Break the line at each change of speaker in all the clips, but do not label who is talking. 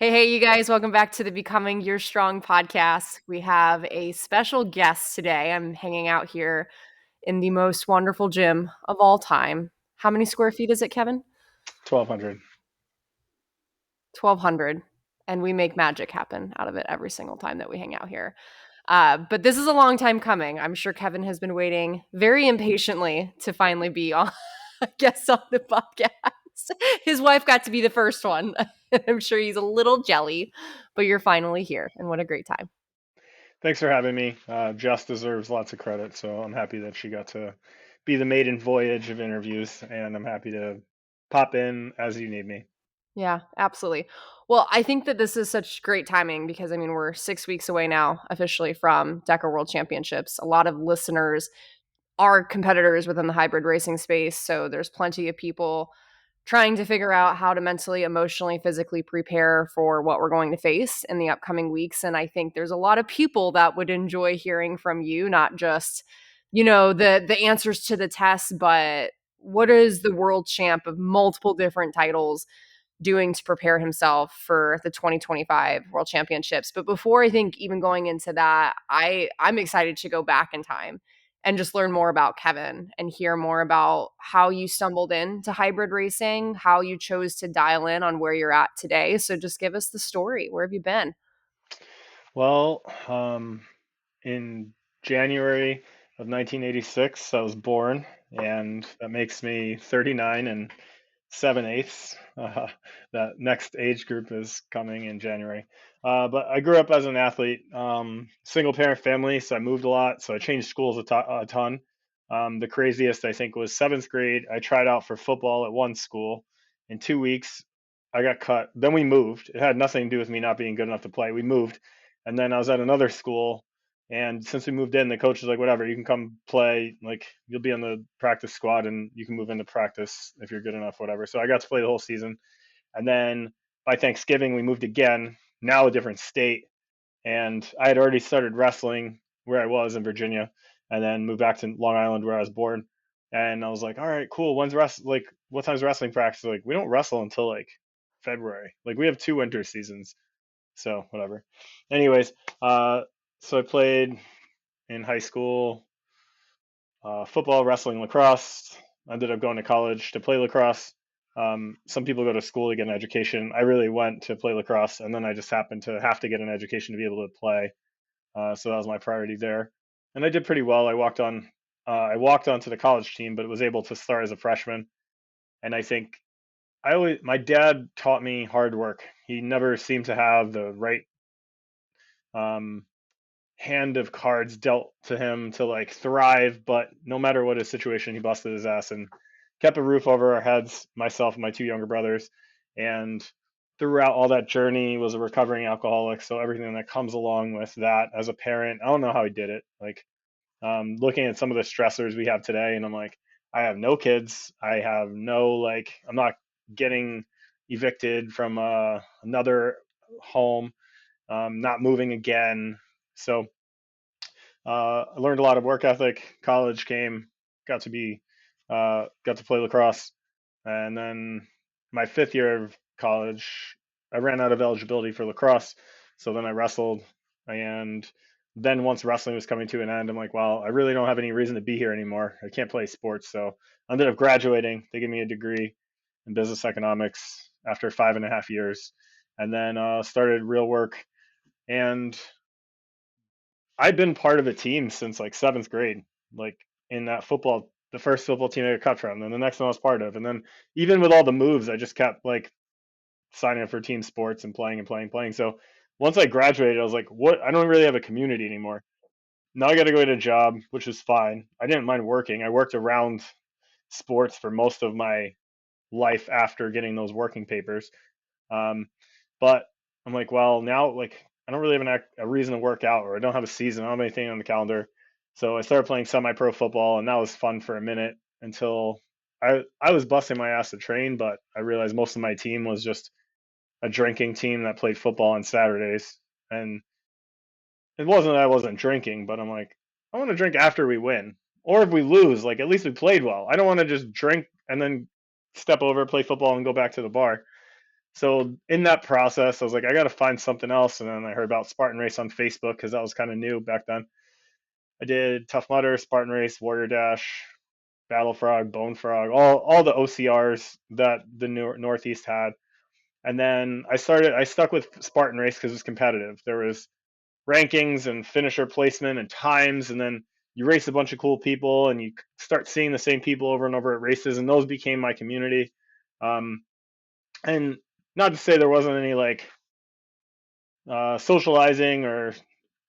Hey, you guys, welcome back to the Becoming Your Strong podcast. We have a special guest today. I'm hanging out here in the most wonderful gym of all time. How many square feet is it, Kevin?
1,200.
1,200. And we make magic happen out of it every single time that we hang out here. But this is a long time coming. I'm sure Kevin has been waiting very impatiently to finally be on a guest on the podcast. His wife got to be the first one. I'm sure he's a little jelly, but you're finally here, and what a great time.
Thanks for having me. Jess deserves lots of credit, so I'm happy that she got to be the maiden voyage of interviews, and I'm happy to pop in as you need me.
Yeah, absolutely. Well, I think that this is such great timing because I mean, we're 6 weeks away now officially from Deca World Championships. A lot of listeners are competitors within the hybrid racing space. So there's plenty of people trying to figure out how to mentally, emotionally, physically prepare for what we're going to face in the upcoming weeks. And I think there's a lot of people that would enjoy hearing from you, not just, the answers to the tests, but what is the world champ of multiple different titles doing to prepare himself for the 2025 World Championships. But before I think even going into that, I'm excited to go back in time and just learn more about Kevin and hear more about how you stumbled into hybrid racing, how you chose to dial in on where you're at today. So just give us the story. Where have you been?
Well, in January of 1986, I was born, and that makes me 39 and 7/8. That next age group is coming in January. But I grew up as an athlete, single parent family, so I moved a lot. So I changed schools a ton. The craziest, I think, was seventh grade. I tried out for football at one school. In 2 weeks, I got cut. Then we moved. It had nothing to do with me not being good enough to play. We moved. And then I was at another school. And since we moved in, the coach was like, whatever, you can come play. Like, you'll be on the practice squad and you can move into practice if you're good enough, whatever. So I got to play the whole season. And then by Thanksgiving, we moved again, now a different state. And I had already started wrestling where I was in Virginia and then moved back to Long Island where I was born. And I was like, all right, cool. Like, what time's wrestling practice? Like, we don't wrestle until like February. Like, we have 2 winter seasons. So, whatever. Anyways, so I played in high school, football, wrestling, lacrosse. I ended up going to college to play lacrosse. Some people go to school to get an education. I really went to play lacrosse, and then I just happened to have to get an education to be able to play. So that was my priority there, and I did pretty well. I walked onto the college team, but was able to start as a freshman. And I think my dad taught me hard work. He never seemed to have the right um, hand of cards dealt to him to like thrive, but no matter what his situation, he busted his ass and kept a roof over our heads, myself and my two younger brothers. And throughout all that journey was a recovering alcoholic. So everything that comes along with that as a parent, I don't know how he did it. Like looking at some of the stressors we have today, and I'm like, I have no kids. I have no like, I'm not getting evicted from another home, not moving again. So I learned a lot of work ethic. College came, got to be, got to play lacrosse, and then my fifth year of college, I ran out of eligibility for lacrosse. So then I wrestled, and then once wrestling was coming to an end, I'm like, well, I really don't have any reason to be here anymore. I can't play sports, so I ended up graduating. They gave me a degree in business economics after 5.5 years, and then started real work. And I've been part of a team since like seventh grade, like in that football, the first football team I got cut from, and the next one I was part of. And then even with all the moves, I just kept like signing up for team sports and playing and playing, playing. So once I graduated, I was like, what? I don't really have a community anymore. Now I got to go get a job, which is fine. I didn't mind working. I worked around sports for most of my life after getting those working papers. Um, but I'm like, well, now like I don't really have a reason to work out, or I don't have a season. I don't have anything on the calendar. So I started playing semi-pro football, and that was fun for a minute until I was busting my ass to train, but I realized most of my team was just a drinking team that played football on Saturdays, and it wasn't that I wasn't drinking, but I'm like, I want to drink after we win, or if we lose, like at least we played well. I don't want to just drink and then step over, play football, and go back to the bar. So in that process, I was like, I got to find something else. And then I heard about Spartan Race on Facebook because that was kind of new back then. I did Tough Mudder, Spartan Race, Warrior Dash, Battle Frog, Bone Frog, all the OCRs that the Northeast had. And then I stuck with Spartan Race because it was competitive. There was rankings and finisher placement and times, and then you race a bunch of cool people and you start seeing the same people over and over at races, and those became my community. Um, and not to say there wasn't any like socializing or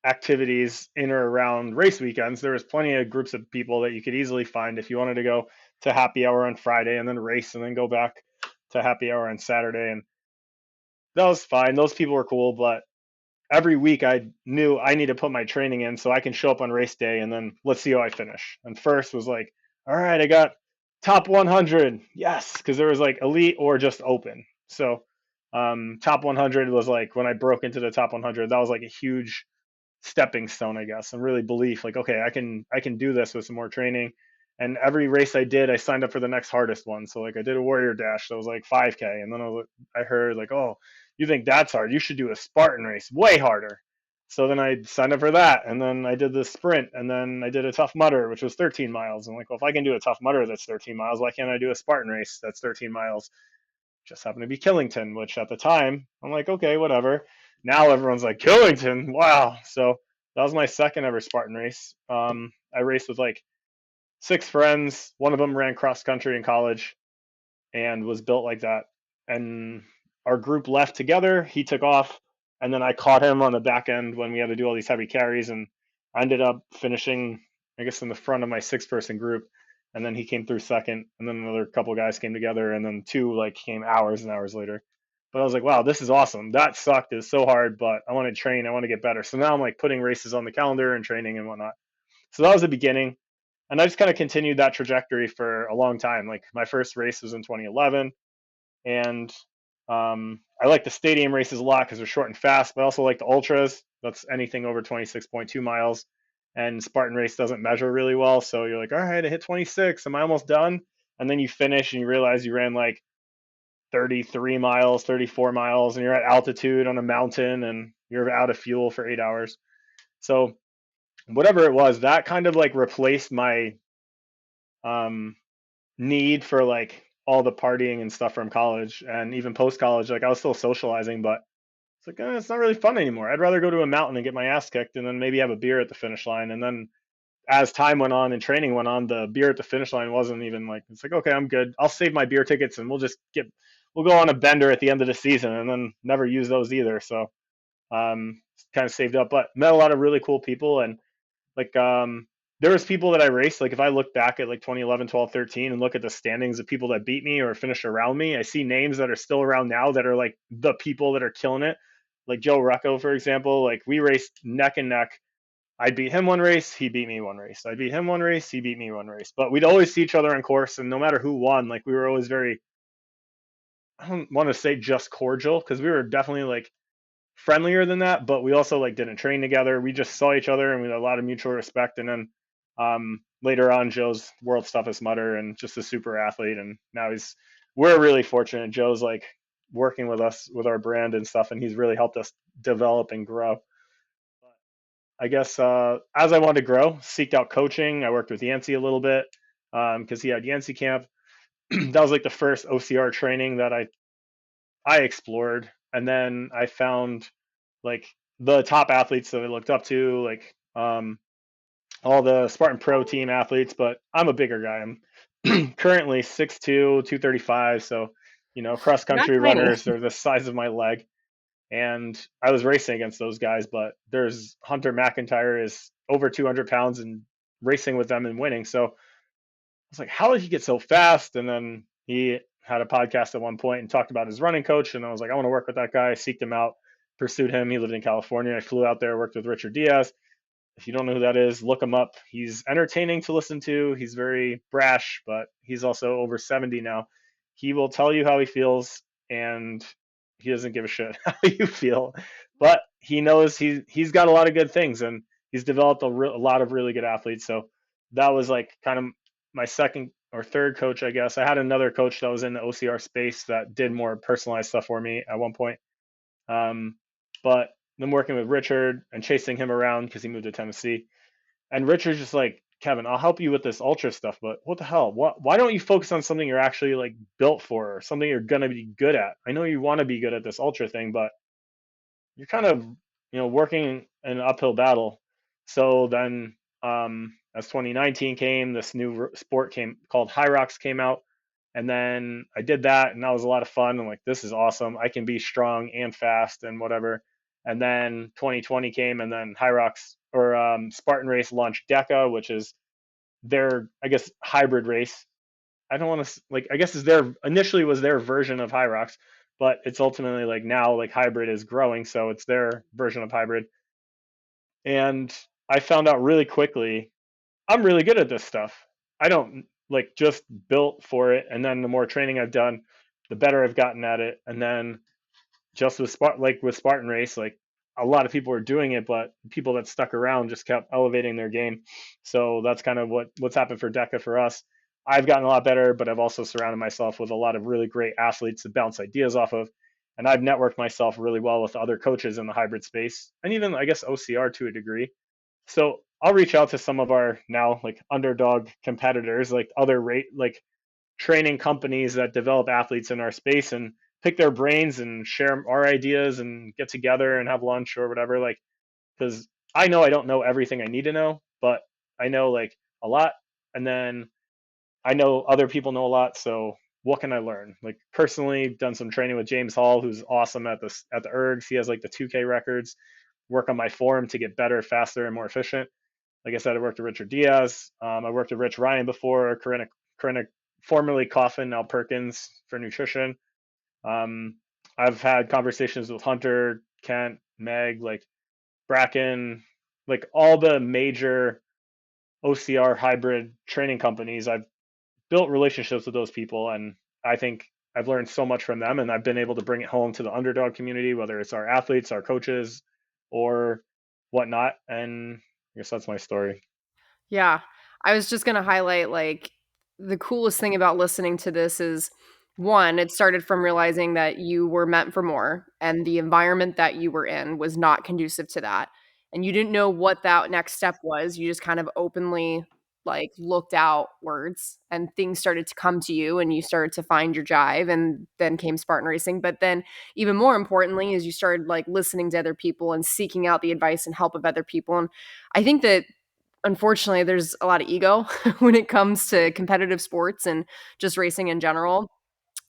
activities in or around race weekends. There was plenty of groups of people that you could easily find if you wanted to go to happy hour on Friday and then race and then go back to happy hour on Saturday. And that was fine. Those people were cool, but every week I knew I need to put my training in so I can show up on race day and then let's see how I finish. And first was like, all right, I got top 100. Yes, because there was like elite or just open. So top 100 was like when I broke into the top 100, that was like a huge stepping stone, I guess, and really belief like, okay, I can do this with some more training. And every race I did, I signed up for the next hardest one. So like I did a warrior dash that was like 5K, and then I heard like, oh, you think that's hard? You should do a Spartan race, way harder. So then I signed up for that, and then I did the sprint, and then I did a tough mudder, which was 13 miles. And like, well, if I can do a tough mudder that's 13 miles, why can't I do a Spartan race that's 13 miles? Just happened to be Killington, which at the time I'm like, okay, whatever. Now everyone's like, Killington, wow. So that was my second ever Spartan race. I raced with like 6 friends. One of them ran cross country in college and was built like that. And our group left together. He took off, and then I caught him on the back end when we had to do all these heavy carries, and I ended up finishing, I guess, in the front of my 6 person group. And then he came through second, and then another couple of guys came together, and then two like came hours and hours later. But I was like, wow, this is awesome. That sucked. It was so hard, but I want to train. I want to get better. So now I'm like putting races on the calendar and training and whatnot. So that was the beginning. And I just kind of continued that trajectory for a long time. Like my first race was in 2011, and I like the stadium races a lot because they're short and fast, but I also like the ultras. That's anything over 26.2 miles. And Spartan race doesn't measure really well. So you're like, all right, I hit 26. Am I almost done? And then you finish and you realize you ran like 33 miles, 34 miles, and you're at altitude on a mountain and you're out of fuel for 8 hours. So whatever it was, that kind of like replaced my um, need for like all the partying and stuff from college and even post college. Like I was still socializing, but it's like it's not really fun anymore. I'd rather go to a mountain and get my ass kicked and then maybe have a beer at the finish line. And then as time went on and training went on, the beer at the finish line wasn't even like, it's like, okay, I'm good. I'll save my beer tickets and we'll go on a bender at the end of the season and then never use those either. So kind of saved up, but met a lot of really cool people. And like there was people that I raced. Like if I look back at like 2011, 12, 13 and look at the standings of people that beat me or finished around me, I see names that are still around now that are like the people that are killing it. Like Joe Rucco, for example, like we raced neck and neck. I beat him one race, he beat me one race. I beat him one race, he beat me one race. But we'd always see each other on course, and no matter who won, like we were always very, I don't want to say just cordial because we were definitely like friendlier than that, but we also like didn't train together. We just saw each other and we had a lot of mutual respect. And then later on, Joe's world's toughest mudder and just a super athlete. And now we're really fortunate. Joe's like working with us with our brand and stuff, and he's really helped us develop and grow. But I guess as I wanted to grow, seeked out coaching. I worked with Yancey a little bit because he had Yancey camp. That was like the first OCR training that I explored, and then I found like the top athletes that I looked up to, like all the Spartan Pro team athletes. But I'm a bigger guy. I'm currently 6'2", 235. So, cross
You're not
country
tiny.
runners are the size of my leg. And I was racing against those guys, but there's Hunter McIntyre is over 200 pounds and racing with them and winning. So was like, how did he get so fast? And then he had a podcast at one point and talked about his running coach. And I was like, I want to work with that guy. I seeked him out, pursued him. He lived in California. I flew out there, worked with Richard Diaz. If you don't know who that is, look him up. He's entertaining to listen to. He's very brash, but he's also over 70 now. He will tell you how he feels, and he doesn't give a shit how you feel. But he knows he's got a lot of good things, and he's developed a lot of really good athletes. So that was like kind of my second or third coach, I guess. I had another coach that was in the OCR space that did more personalized stuff for me at one point. Um, but then working with Richard and chasing him around because he moved to Tennessee. And Richard's just like, Kevin, I'll help you with this ultra stuff, but what the hell? Why don't you focus on something you're actually like built for or something you're gonna be good at? I know you want to be good at this ultra thing, but you're kind of working an uphill battle. So then, as 2019 came, this new sport came called High Rocks came out, and then I did that, and that was a lot of fun. I'm like, this is awesome. I can be strong and fast and whatever. And then 2020 came, and then High Rocks or Spartan Race launched DECA, which is their, I guess, hybrid race. I don't want to like, I guess is their initially was their version of High Rocks, but it's ultimately like now like hybrid is growing, so it's their version of hybrid. And I found out really quickly I'm really good at this stuff. I don't like just built for it, and then the more training I've done, the better I've gotten at it. And then just with Spartan Race, like a lot of people were doing it, but people that stuck around just kept elevating their game. So that's kind of what's happened for DECA for us. I've gotten a lot better, but I've also surrounded myself with a lot of really great athletes to bounce ideas off of. And I've networked myself really well with other coaches in the hybrid space and even, I guess, OCR to a degree. So I'll reach out to some of our now like underdog competitors, like other rate, like training companies that develop athletes in our space and pick their brains and share our ideas and get together and have lunch or whatever. Like, because I know I don't know everything I need to know, but I know like a lot. And then I know other people know a lot. So what can I learn? Like personally, done some training with James Hall, who's awesome at the ergs. He has like the 2K records. Work on my form to get better, faster, and more efficient. Like I said, I worked with Richard Diaz. I worked with Rich Ryan before, Corinna, formerly Coffin, now Perkins for nutrition. Um, I've had conversations with Hunter, Kent, Meg, like Bracken, like all the major OCR hybrid training companies. I've built relationships with those people, and I think I've learned so much from them, and I've been able to bring it home to the underdog community, whether it's our athletes, our coaches, or whatnot. And I guess that's my story.
Yeah. I was just gonna highlight, like, the coolest thing about listening to this is, 1, it started from realizing that you were meant for more, and the environment that you were in was not conducive to that, and you didn't know what that next step was, you just kind of openly, like, looked outwards, and things started to come to you, and you started to find your jive, and then came Spartan racing, but then, even more importantly, is you started, like, listening to other people and seeking out the advice and help of other people, and I think that unfortunately, there's a lot of ego when it comes to competitive sports and just racing in general,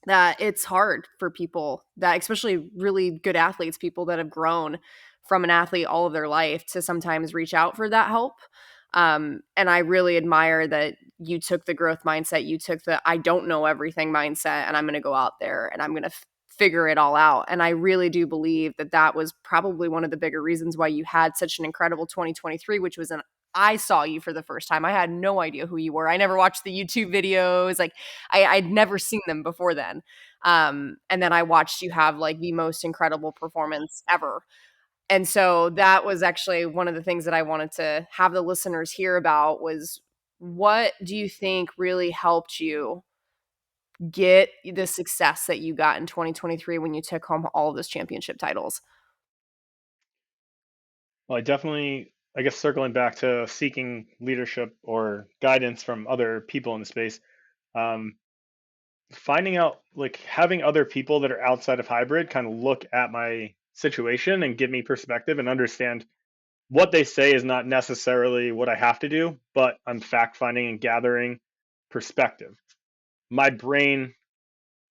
that it's hard for people that especially really good athletes, people that have grown from an athlete all of their life to sometimes reach out for that help. And I really admire that you took the growth mindset, you took the I don't know everything mindset, and I'm going to go out there and I'm going to figure it all out. And I really do believe that that was probably one of the bigger reasons why you had such an incredible 2023, which was an I saw you for the first time. I had no idea who you were. I never watched the YouTube videos. Like I'd never seen them before then. And then I watched you have like the most incredible performance ever. And so that was actually one of the things that I wanted to have the listeners hear about was what do you think really helped you get the success that you got in 2023 when you took home all of those championship titles?
Well, I definitely, I guess, circling back to seeking leadership or guidance from other people in the space, um, finding out, like, having other people that are outside of hybrid kind of look at my situation and give me perspective and understand what they say is not necessarily what I have to do, but I'm fact finding and gathering perspective. My brain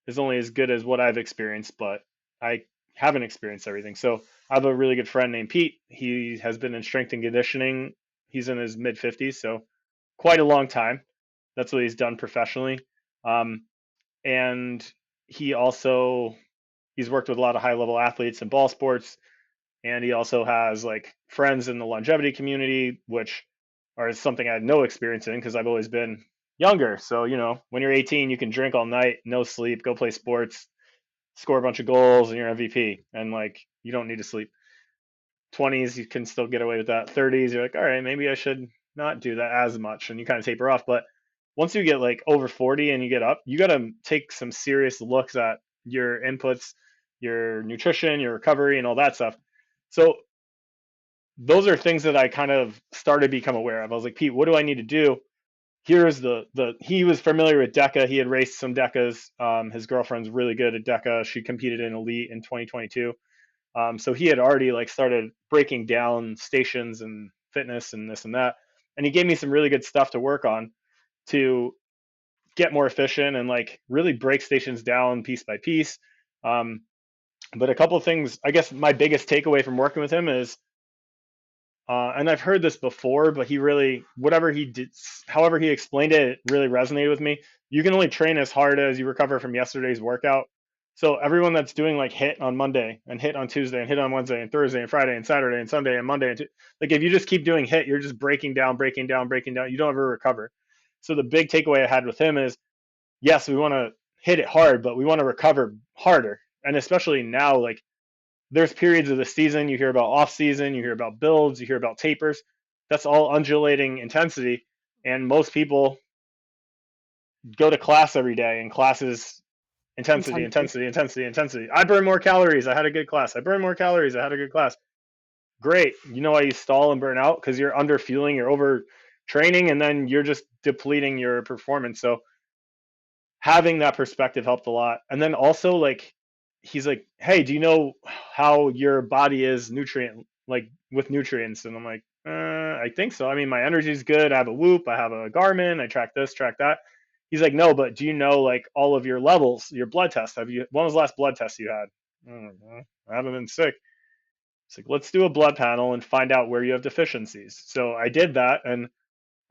is only as good as what I've experienced, but I haven't experienced everything. So I have a really good friend named Pete. He has been in strength and conditioning. He's in his mid 50s, so quite a long time. That's what he's done professionally. Um, and he also he's worked with a lot of high level athletes in ball sports, and he also has like friends in the longevity community, which are something I had no experience in because I've always been younger. So when you're 18, you can drink all night, no sleep, go play sports, score a bunch of goals, and you're MVP, and like you don't need to sleep. 20s, you can still get away with that. 30s, you're like, all right, maybe I should not do that as much, and you kind of taper off. But once you get like over 40 and you get up, you got to take some serious looks at your inputs, your nutrition, your recovery, and all that stuff. So those are things that I kind of started to become aware of. I was like, Pete, what do I need to do? Here's the he was familiar with DECA. He had raced some DECAs. His girlfriend's really good at DECA. She competed in Elite in 2022. So he had already like started breaking down stations and fitness and this and that. And he gave me some really good stuff to work on to get more efficient and like really break stations down piece by piece. Um, but a couple of things, I guess my biggest takeaway from working with him is, and I've heard this before, but he really, whatever he did, however he explained it, it really resonated with me. You can only train as hard as you recover from yesterday's workout. So everyone that's doing like hit on Monday and hit on Tuesday and hit on Wednesday and Thursday and Friday and Saturday and Sunday and Monday, like if you just keep doing hit, you're just breaking down, breaking down, breaking down. You don't ever recover. So the big takeaway I had with him is, yes, we want to hit it hard, but we want to recover harder. And especially now, like there's periods of the season you hear about off season, you hear about builds, you hear about tapers. That's all undulating intensity. And most people go to class every day, and class is intensity,
Intensity.
intensity, intensity, intensity. I burn more calories. I had a good class. I burn more calories. I had a good class. Great. You know why you stall and burn out? Because you're under fueling, you're over training, and then you're just depleting your performance. So having that perspective helped a lot. And then also like he's like, "Hey, do you know how your body is nutrient like with nutrients?" And I'm like, I think so. I mean, my energy's good. I have a Whoop. I have a Garmin. I track this, track that." He's like, "No, but do you know like all of your levels, your blood test? Have you? When was the last blood test you had?" I haven't been sick." It's like, let's do a blood panel and find out where you have deficiencies. So I did that, and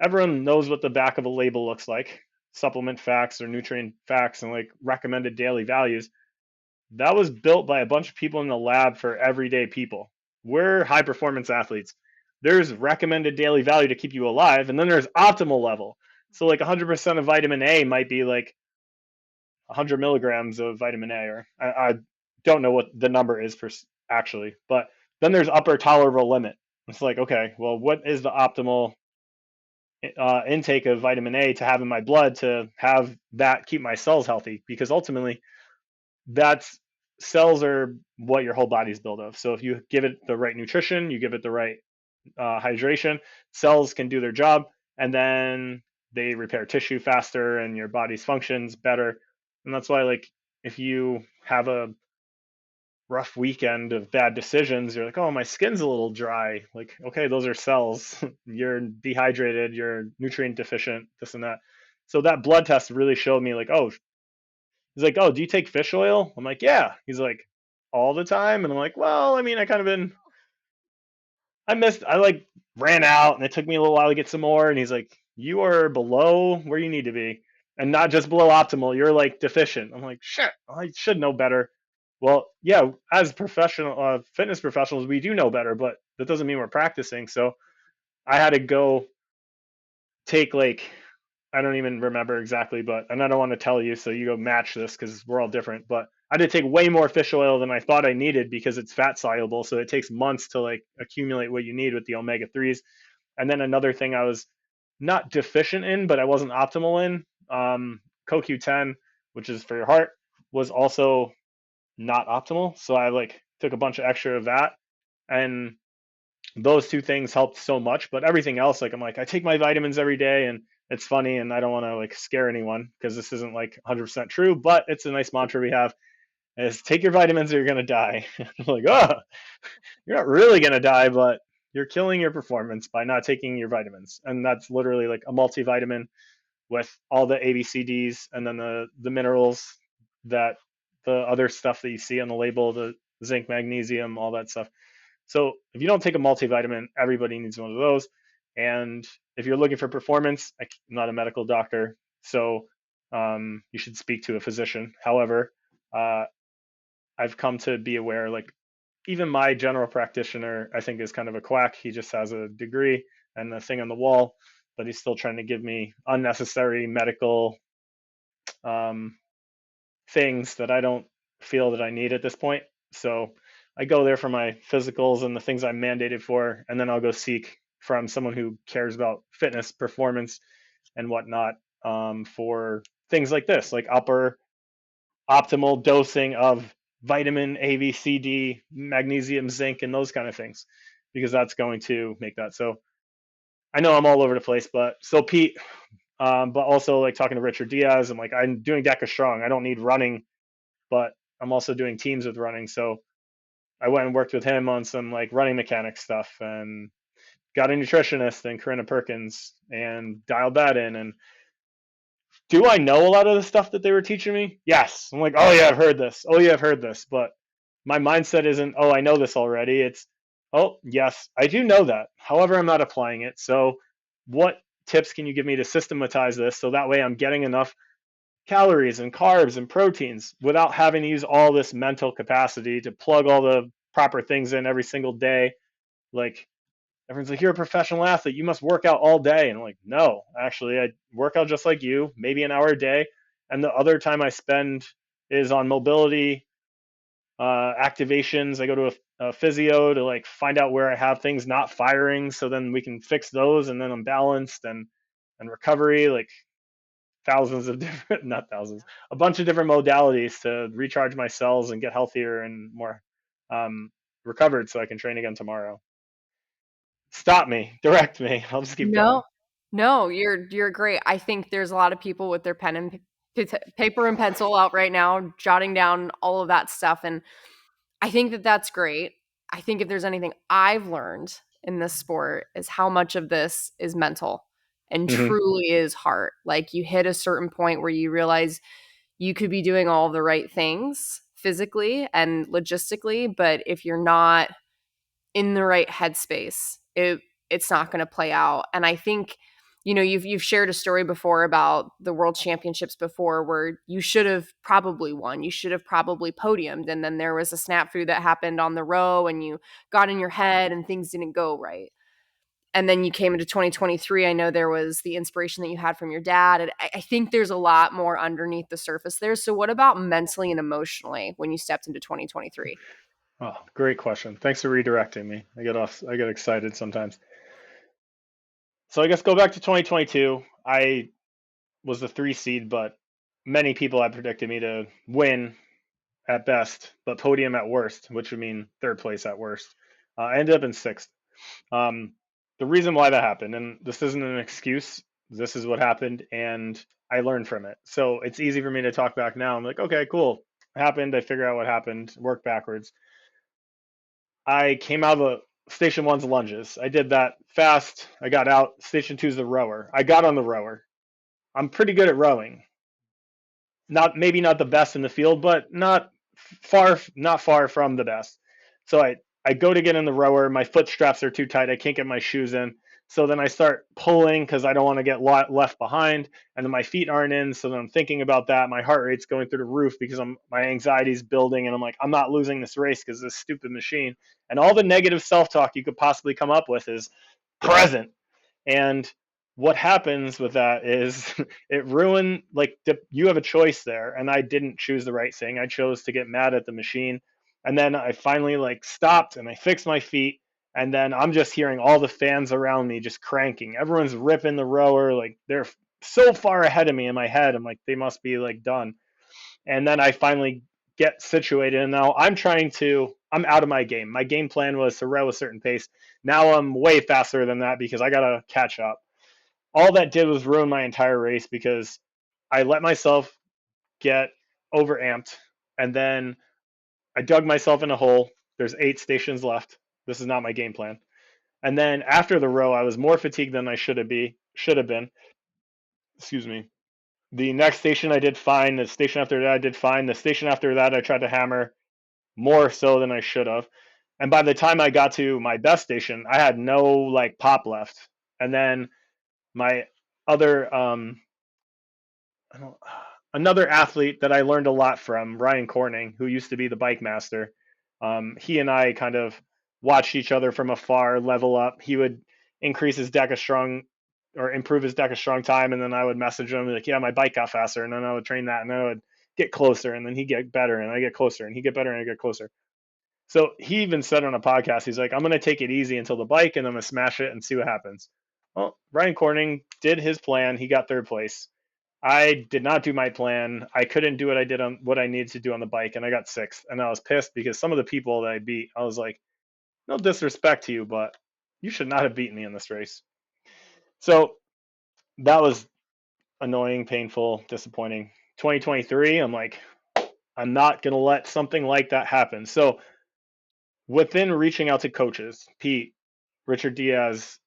everyone knows what the back of a label looks like, supplement facts or nutrient facts and like recommended daily values. That was built by a bunch of people in the lab for everyday people. We're high performance athletes. There's recommended daily value to keep you alive, and then there's optimal level. So like 100% of vitamin A might be like 100 milligrams of vitamin A, or I don't know what the number is for actually, but then there's upper tolerable limit. It's like, okay, well, what is the optimal intake of vitamin A to have in my blood to have that keep my cells healthy? Because ultimately, that's cells are what your whole body's built of. So if you give it the right nutrition, you give it the right hydration, cells can do their job, and then they repair tissue faster, and your body's functions better. And that's why, like, if you have a rough weekend of bad decisions, you're like, oh, my skin's a little dry. Like, okay, those are cells. You're dehydrated, you're nutrient deficient, this and that. So that blood test really showed me, like, oh, he's like, oh, do you take fish oil? I'm like, yeah. He's like, all the time? And I'm like, well, I mean, I kind of been, I like ran out and it took me a little while to get some more. And he's like, you are below where you need to be and not just below optimal. You're like deficient. I'm like, shit, I should know better. Well, yeah, as professional fitness professionals, we do know better, but that doesn't mean we're practicing. So I had to go take like, I don't even remember exactly, but, and I don't want to tell you, so you go match this because we're all different. But I did take way more fish oil than I thought I needed because it's fat soluble. So it takes months to like accumulate what you need with the omega 3s. And then another thing I was not deficient in, but I wasn't optimal in, CoQ10, which is for your heart, was also not optimal. So I like took a bunch of extra of that. And those two things helped so much, but everything else, like I'm like, I take my vitamins every day, and it's funny, and I don't want to like scare anyone because this isn't like 100% true, but it's a nice mantra we have is take your vitamins or you're going to die. I'm like, oh, you're not really going to die, but you're killing your performance by not taking your vitamins. And that's literally like a multivitamin with all the ABCDs and then the minerals that the other stuff that you see on the label, the zinc, magnesium, all that stuff. So if you don't take a multivitamin, everybody needs one of those. And if you're looking for performance, I'm not a medical doctor, so you should speak to a physician. However, uh, I've come to be aware, like even my general practitioner, I think is kind of a quack. He just has a degree and a thing on the wall, but he's still trying to give me unnecessary medical um, things that I don't feel that I need at this point. So I go there for my physicals and the things I'm mandated for, and then I'll go seek from someone who cares about fitness, performance, and whatnot. for things like this, like upper optimal dosing of vitamin A, B, C, D, magnesium, zinc, and those kind of things, because that's going to make that. So I know I'm all over the place, but so Pete, but also like talking to Richard Diaz, I'm like, I'm doing DECA strong. I don't need running, but I'm also doing teams with running. So I went and worked with him on some like running mechanics stuff and got a nutritionist and Corinna Perkins and dialed that in. And do I know a lot of the stuff that they were teaching me? Yes. I'm like, oh yeah, I've heard this. Oh yeah, I've heard this. But my mindset isn't, oh, I know this already. It's, oh, yes, I do know that. However, I'm not applying it. So what tips can you give me to systematize this so that way I'm getting enough calories and carbs and proteins without having to use all this mental capacity to plug all the proper things in every single day? Like, everyone's like, you're a professional athlete, you must work out all day. And I'm like, no, actually, I work out just like you, maybe an hour a day. And the other time I spend is on mobility activations. I go to a physio to like find out where I have things not firing, so then we can fix those, and then I'm balanced and recovery, like thousands of different, not thousands, a bunch of different modalities to recharge my cells and get healthier and more um, recovered, so I can train again tomorrow. Stop me, direct me. I'll just keep
No.
going.
No, you're great. I think there's a lot of people with their pen and paper and pencil out right now, jotting down all of that stuff, and I think that that's great. I think if there's anything I've learned in this sport is how much of this is mental and
Mm-hmm.
truly is heart. Like you hit a certain point where you realize you could be doing all the right things physically and logistically, but if you're not in the right headspace, it's not going to play out. And I think you've shared a story before about the world championships before where you should have probably won. You should have probably podiumed and then there was a snafu that happened on the row and you got in your head and things didn't go right. And then you came into 2023. I know there was the inspiration that you had from your dad. And I think there's a lot more underneath the surface there. So, what about mentally and emotionally when you stepped into 2023?
Oh, great question. Thanks for redirecting me. I get excited sometimes. So I guess go back to 2022. I was the 3 seed, but many people had predicted me to win at best, but podium at worst, which would mean third place at worst. I ended up in sixth. Um, the reason why that happened, and this isn't an excuse, this is what happened, and I learned from it. So it's easy for me to talk back now. I'm like, okay, cool. It happened. I figure out what happened, work backwards. I came out of the station one's lunges. I did that fast. I got out. Station two's the rower. I got on the rower. I'm pretty good at rowing. Not maybe not the best in the field, but not far from the best. So I go to get in the rower, my foot straps are too tight, I can't get my shoes in. So then I start pulling because I don't want to get left behind, and then my feet aren't in. So then I'm thinking about that. My heart rate's going through the roof because my anxiety's building, and I'm like, I'm not losing this race because this stupid machine. And all the negative self-talk you could possibly come up with is present. And what happens with that is it ruined, like, you have a choice there, and I didn't choose the right thing. I chose to get mad at the machine, and then I finally like stopped and I fixed my feet, and then I'm just hearing all the fans around me just cranking. Everyone's ripping the rower, like they're so far ahead of me. In my head, I'm like, they must be like done. And then I finally get situated, and now I'm out of my game. My game plan was to row a certain pace. Now I'm way faster than that because I gotta catch up. All that did was ruin my entire race because I let myself get overamped, and then I dug myself in a hole. There's 8 stations left. This is not my game plan. And then after the row, I was more fatigued than I should have been. Excuse me. The next station I did fine. The station after that I did fine. The station after that I tried to hammer more so than I should have. And by the time I got to my best station, I had no like pop left. And then my other another athlete that I learned a lot from, Ryan Corning, who used to be the bike master. He and I kind of watched each other from afar level up. He would increase his DECA strong or improve his DECA strong time, and then I would message him like, "Yeah, my bike got faster," and then I would train that, and then I would get closer, and then he'd get better, and I get closer, and he'd get better, and I get closer. So he even said on a podcast, he's like, "I'm gonna take it easy until the bike, and I'm gonna smash it and see what happens." Well, Ryan Corning did his plan. He got third place. I did not do my plan. I couldn't do what I did on what I needed to do on the bike, and I got sixth. And I was pissed because some of the people that I beat, I was like, no disrespect to you, but you should not have beaten me in this race. So that was annoying, painful, disappointing. 2023, I'm like, I'm not going to let something like that happen. So within reaching out to coaches, Pete, Richard Diaz,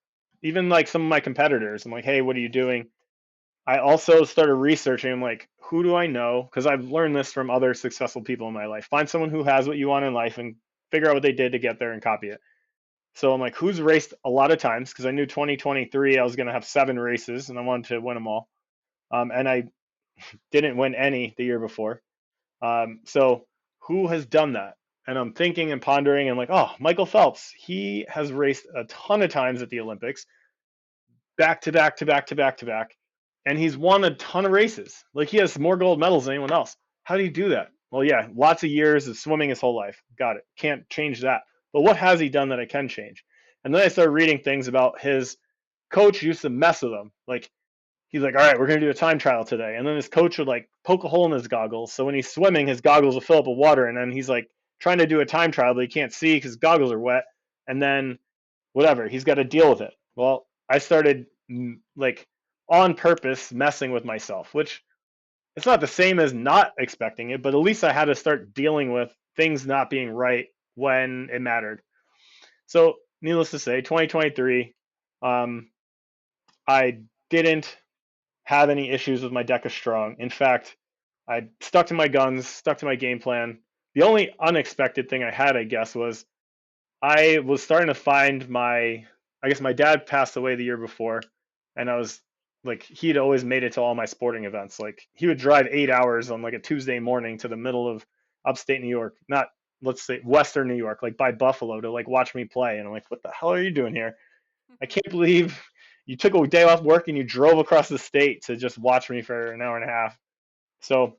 even like some of my competitors, I'm like, hey, what are you doing? I also started researching. I'm like, who do I know? Because I've learned this from other successful people in my life. Find someone who has what you want in life and figure out what they did to get there and copy it. So I'm like, who's raced a lot of times? Because I knew 2023 I was going to have 7 races and I wanted to win them all. And I didn't win any the year before. So who has done that? And I'm thinking and pondering and like, oh, Michael Phelps. He has raced a ton of times at the Olympics, back to back to back to back to back, and he's won a ton of races. Like he has more gold medals than anyone else. How do you do that? Well, yeah, lots of years of swimming his whole life. Got it. Can't change that. But what has he done that I can change? And then I started reading things about his coach used to mess with him. Like he's like, all right, we're gonna do a time trial today, and then his coach would like poke a hole in his goggles. So when he's swimming, his goggles will fill up with water, and then he's like trying to do a time trial, but he can't see because his goggles are wet. And then whatever, he's got to deal with it. Well, I started like on purpose messing with myself, which it's not the same as not expecting it, but at least I had to start dealing with things not being right when it mattered. So, needless to say, 2023, um, I didn't have any issues with my deck of strong. In fact, I stuck to my guns, stuck to my game plan. The only unexpected thing I had, I guess, was I was starting to find I guess my dad passed away the year before, and I was like, he'd always made it to all my sporting events. Like, he would drive 8 hours on like a Tuesday morning to the middle of upstate New York, not, let's say, Western New York, like by Buffalo to like watch me play. And I'm like, what the hell are you doing here? I can't believe you took a day off work and you drove across the state to just watch me for an hour and a half. So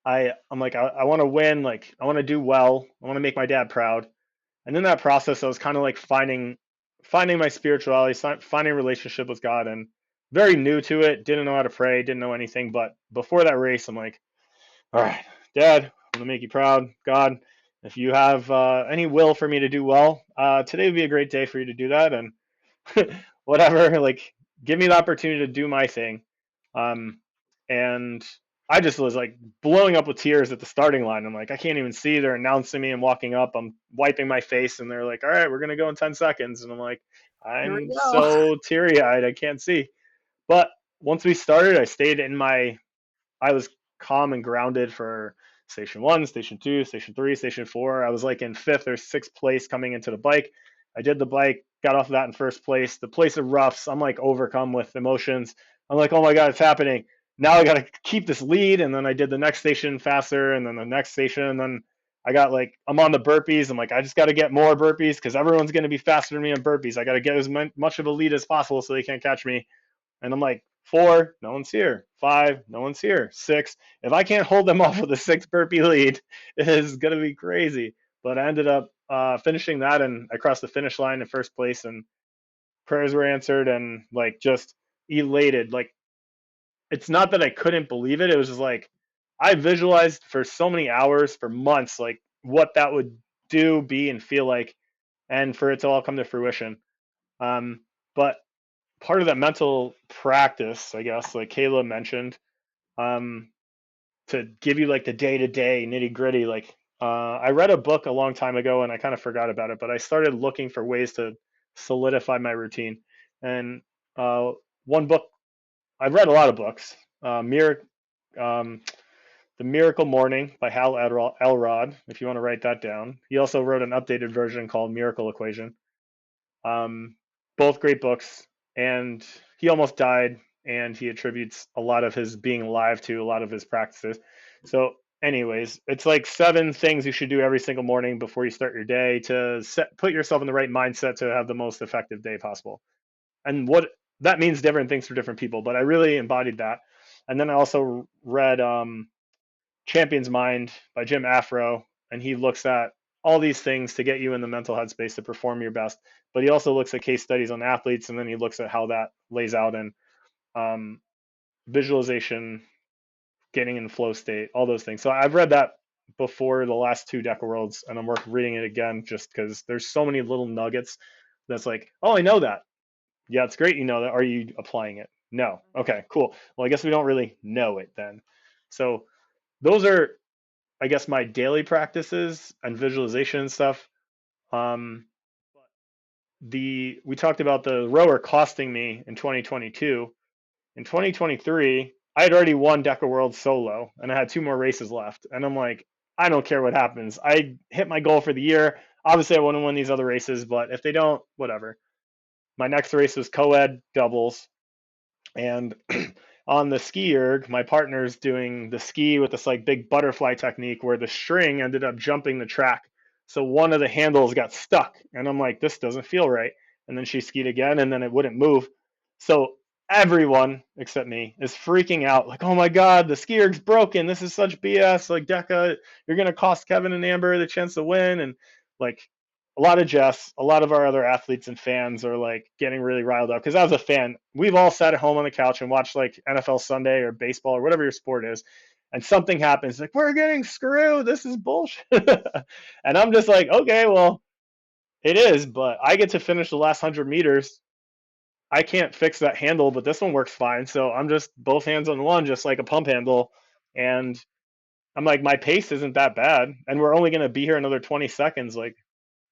I'm like, I want to win. Like, I want to do well. I want to make my dad proud. And in that process, I was kind of like finding my spirituality, finding a relationship with God, and very new to it. Didn't know how to pray, didn't know anything. But before that race, I'm like, all right, Dad, I'm gonna make you proud, God. If you have any will for me to do well, today would be a great day for you to do that. And whatever, like give me the opportunity to do my thing. Um, and I just was like blowing up with tears at the starting line. I'm like, I can't even see. They're announcing me and walking up. I'm wiping my face, and they're like, all right, we're gonna go in 10 seconds. And I'm like,
Here we
I'm
go.
so teary eyed, I can't see. But once we started, I was calm and grounded for station one, station two, station three, station four. I was like in fifth or sixth place coming into the bike. I did the bike, got off of that in first place. The place of roughs, I'm like overcome with emotions. I'm like, oh my God, it's happening. Now I got to keep this lead. And then I did the next station faster, and then the next station. And then I got like, I'm on the burpees. I'm like, I just got to get more burpees because everyone's going to be faster than me on burpees. I got to get as much of a lead as possible so they can't catch me. And I'm like, 4, no one's here. 5, no one's here. 6, if I can't hold them off with a 6 burpee lead, it is going to be crazy. But I ended up finishing that, and I crossed the finish line in first place, and prayers were answered, and like just elated. Like, it's not that I couldn't believe it. It was just like, I visualized for so many hours, for months, like what that would do, be, and feel like, and for it to all come to fruition. But part of that mental practice, I guess, like Kayla mentioned, um, to give you like the day to day nitty gritty. Like, I read a book a long time ago and I kind of forgot about it, but I started looking for ways to solidify my routine. And one book, I've read a lot of books. Um, The Miracle Morning by Hal Elrod, if you want to write that down. He also wrote an updated version called Miracle Equation. Um, Both great books, and he almost died, and he attributes a lot of his being alive to a lot of his practices. So, anyways, it's like 7 things you should do every single morning before you start your day to put yourself in the right mindset to have the most effective day possible. And what that means different things for different people, but I really embodied that. And then I also read Champion's Mind by Jim Afro, and he looks at all these things to get you in the mental headspace to perform your best. But he also looks at case studies on athletes, and then he looks at how that lays out in um, visualization, getting in flow state, all those things. So I've read that before the last two Deca Worlds, and I'm worth reading it again just because there's so many little nuggets that's like, oh, I know that. Yeah, it's great you know that. Are you applying it? No. Okay, cool. Well, I guess we don't really know it then. So those are, I guess, my daily practices and visualization and stuff. Um, the we talked about the rower costing me in 2022. In 2023, I had already won Deca World solo, and I had two more races left. And I'm like, I don't care what happens. I hit my goal for the year. Obviously, I want to win these other races, but if they don't, whatever. My next race was co-ed doubles, and on the ski erg, my partner's doing the ski with this like big butterfly technique where the string ended up jumping the track. So one of the handles got stuck. And I'm like, this doesn't feel right. And then she skied again and then it wouldn't move. So everyone except me is freaking out, like, oh my God, the ski erg's broken. This is such BS. Like, Deca, you're going to cost Kevin and Amber the chance to win. And like, a lot of Jess, a lot of our other athletes and fans are like getting really riled up because as a fan, we've all sat at home on the couch and watched like NFL Sunday or baseball or whatever your sport is, and something happens like we're getting screwed. This is bullshit, and I'm just like, okay, well, it is, but I get to finish the last 100 meters. I can't fix that handle, but this one works fine. So I'm just both hands on one, just like a pump handle, and I'm like, my pace isn't that bad, and we're only gonna be here another 20 seconds. Like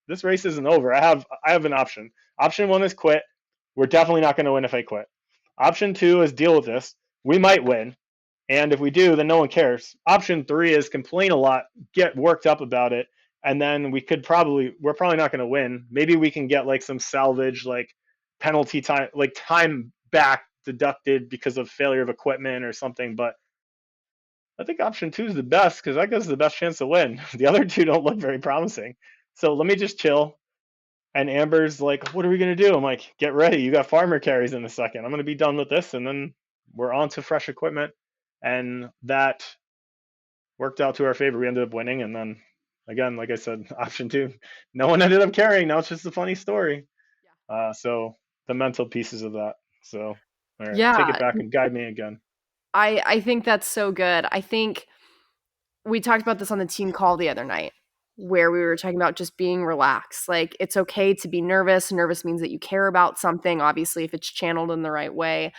this race isn't over. I have an option. Option one is quit. We're definitely not going to win if I quit. Option two is deal with this. We might win. And if we do, then no one cares. Option three is complain a lot, get worked up about it, and then we're probably not going to win. Maybe we can get like some salvage, like penalty time, like time back deducted because of failure of equipment or something. But I think option two is the best because that gives the best chance to win. The other two don't look very promising. So let me just chill. And Amber's like, what are we going to do? I'm like, get ready. You got farmer carries in a second. I'm going to be done with this. And then we're on to fresh equipment. And that worked out to our favor. We ended up winning. And then again, like I said, option two, no one ended up carrying. Now it's just a funny story. So the mental pieces of that. So, all right, take it
Yeah,
back and guide me again.
I think that's so good. I think we talked about this on the team call the other night where we were talking about just being relaxed. Like it's okay to be nervous. Nervous means that you care about something, obviously if it's channeled in the right way.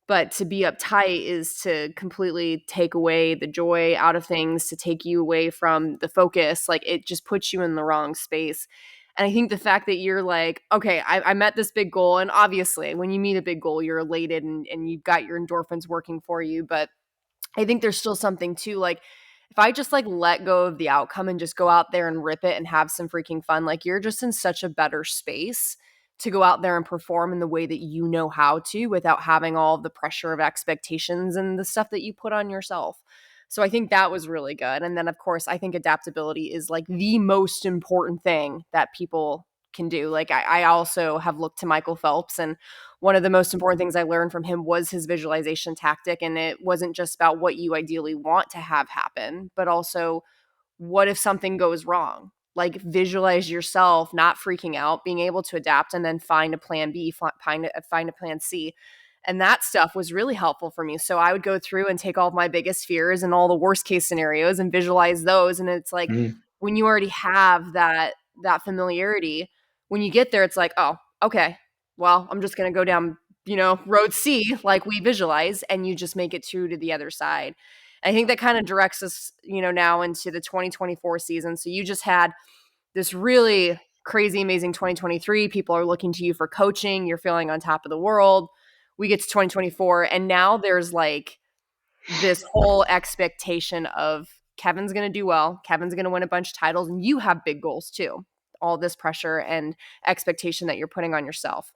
But to be uptight is to completely take away the joy out of things, to take you away from the focus. Like it just puts you in the wrong space. And I think the fact that you're like, okay, I met this big goal. And obviously, when you meet a big goal, you're elated and you've got your endorphins working for you. But I think there's still something too, like, if I just like let go of the outcome and just go out there and rip it and have some freaking fun, like you're just in such a better space to go out there and perform in the way that you know how to without having all of the pressure of expectations and the stuff that you put on yourself. So I think that was really good. And then of course, I think adaptability is like the most important thing that people can do. Like I also have looked to Michael Phelps, and one of the most important things I learned from him was his visualization tactic. And it wasn't just about what you ideally want to have happen, but also what if something goes wrong? Like visualize yourself not freaking out, being able to adapt, and then find a plan B, find a plan C. And that stuff was really helpful for me. So I would go through and take all of my biggest fears and all the worst case scenarios and visualize those. And it's like
Mm.
when you already have that familiarity, when you get there, it's like, oh, okay, well, I'm just gonna go down, road C, like we visualize, and you just make it through to the other side. I think that kind of directs us, now into the 2024 season. So you just had this really crazy, amazing 2023. People are looking to you for coaching. You're feeling on top of the world. We get to 2024, and now there's like this whole expectation of Kevin's going to do well. Kevin's going to win a bunch of titles, and you have big goals too. All this pressure and expectation that you're putting on yourself.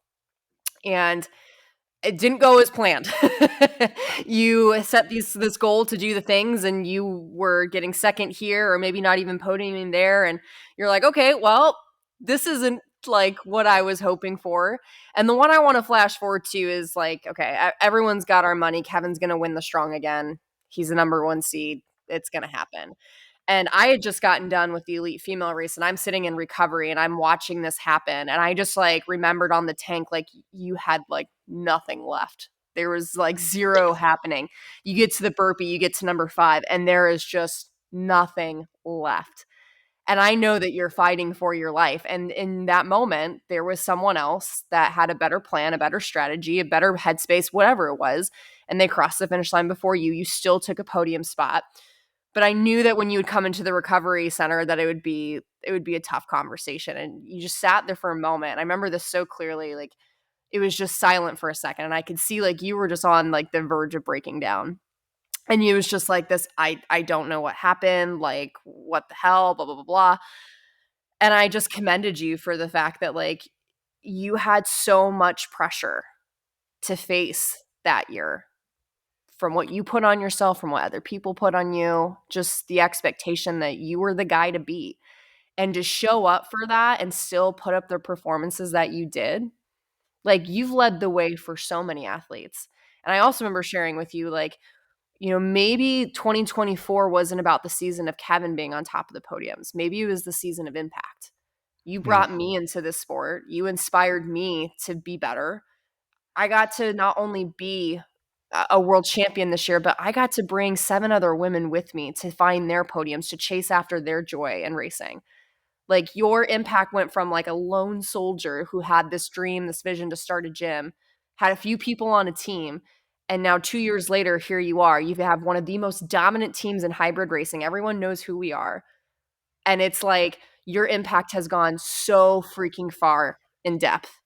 And it didn't go as planned. You set this goal to do the things and you were getting second here or maybe not even podiuming there, and you're like, okay, well, this isn't like what I was hoping for. And the one I want to flash forward to is like, okay, everyone's got our money. Kevin's going to win the strong again. He's the number 1 seed. It's going to happen. And I had just gotten done with the elite female race, and I'm sitting in recovery and I'm watching this happen. And I just like remembered on the tank, like you had like nothing left. There was like zero happening. You get to the burpee, you get to number 5, and there is just nothing left. And I know that you're fighting for your life. And in that moment, there was someone else that had a better plan, a better strategy, a better headspace, whatever it was. And they crossed the finish line before you. You still took a podium spot. But I knew that when you would come into the recovery center that it would be a tough conversation. And you just sat there for a moment. I remember this so clearly. Like it was just silent for a second. And I could see like you were just on like the verge of breaking down. And he was just like this, I don't know what happened, like what the hell, blah, blah, blah, blah. And I just commended you for the fact that like you had so much pressure to face that year from what you put on yourself, from what other people put on you, just the expectation that you were the guy to beat. And to show up for that and still put up the performances that you did, like you've led the way for so many athletes. And I also remember sharing with you, like, maybe 2024 wasn't about the season of Kevin being on top of the podiums. Maybe it was the season of impact. You
Hmm.
brought me into this sport. You inspired me to be better. I got to not only be a world champion this year, but I got to bring 7 other women with me to find their podiums, to chase after their joy in racing. Like your impact went from like a lone soldier who had this dream, this vision to start a gym, had a few people on a team, and now 2 years later here you are. You have one of the most dominant teams in hybrid racing. Everyone knows who we are. And it's like your impact has gone so freaking far in depth.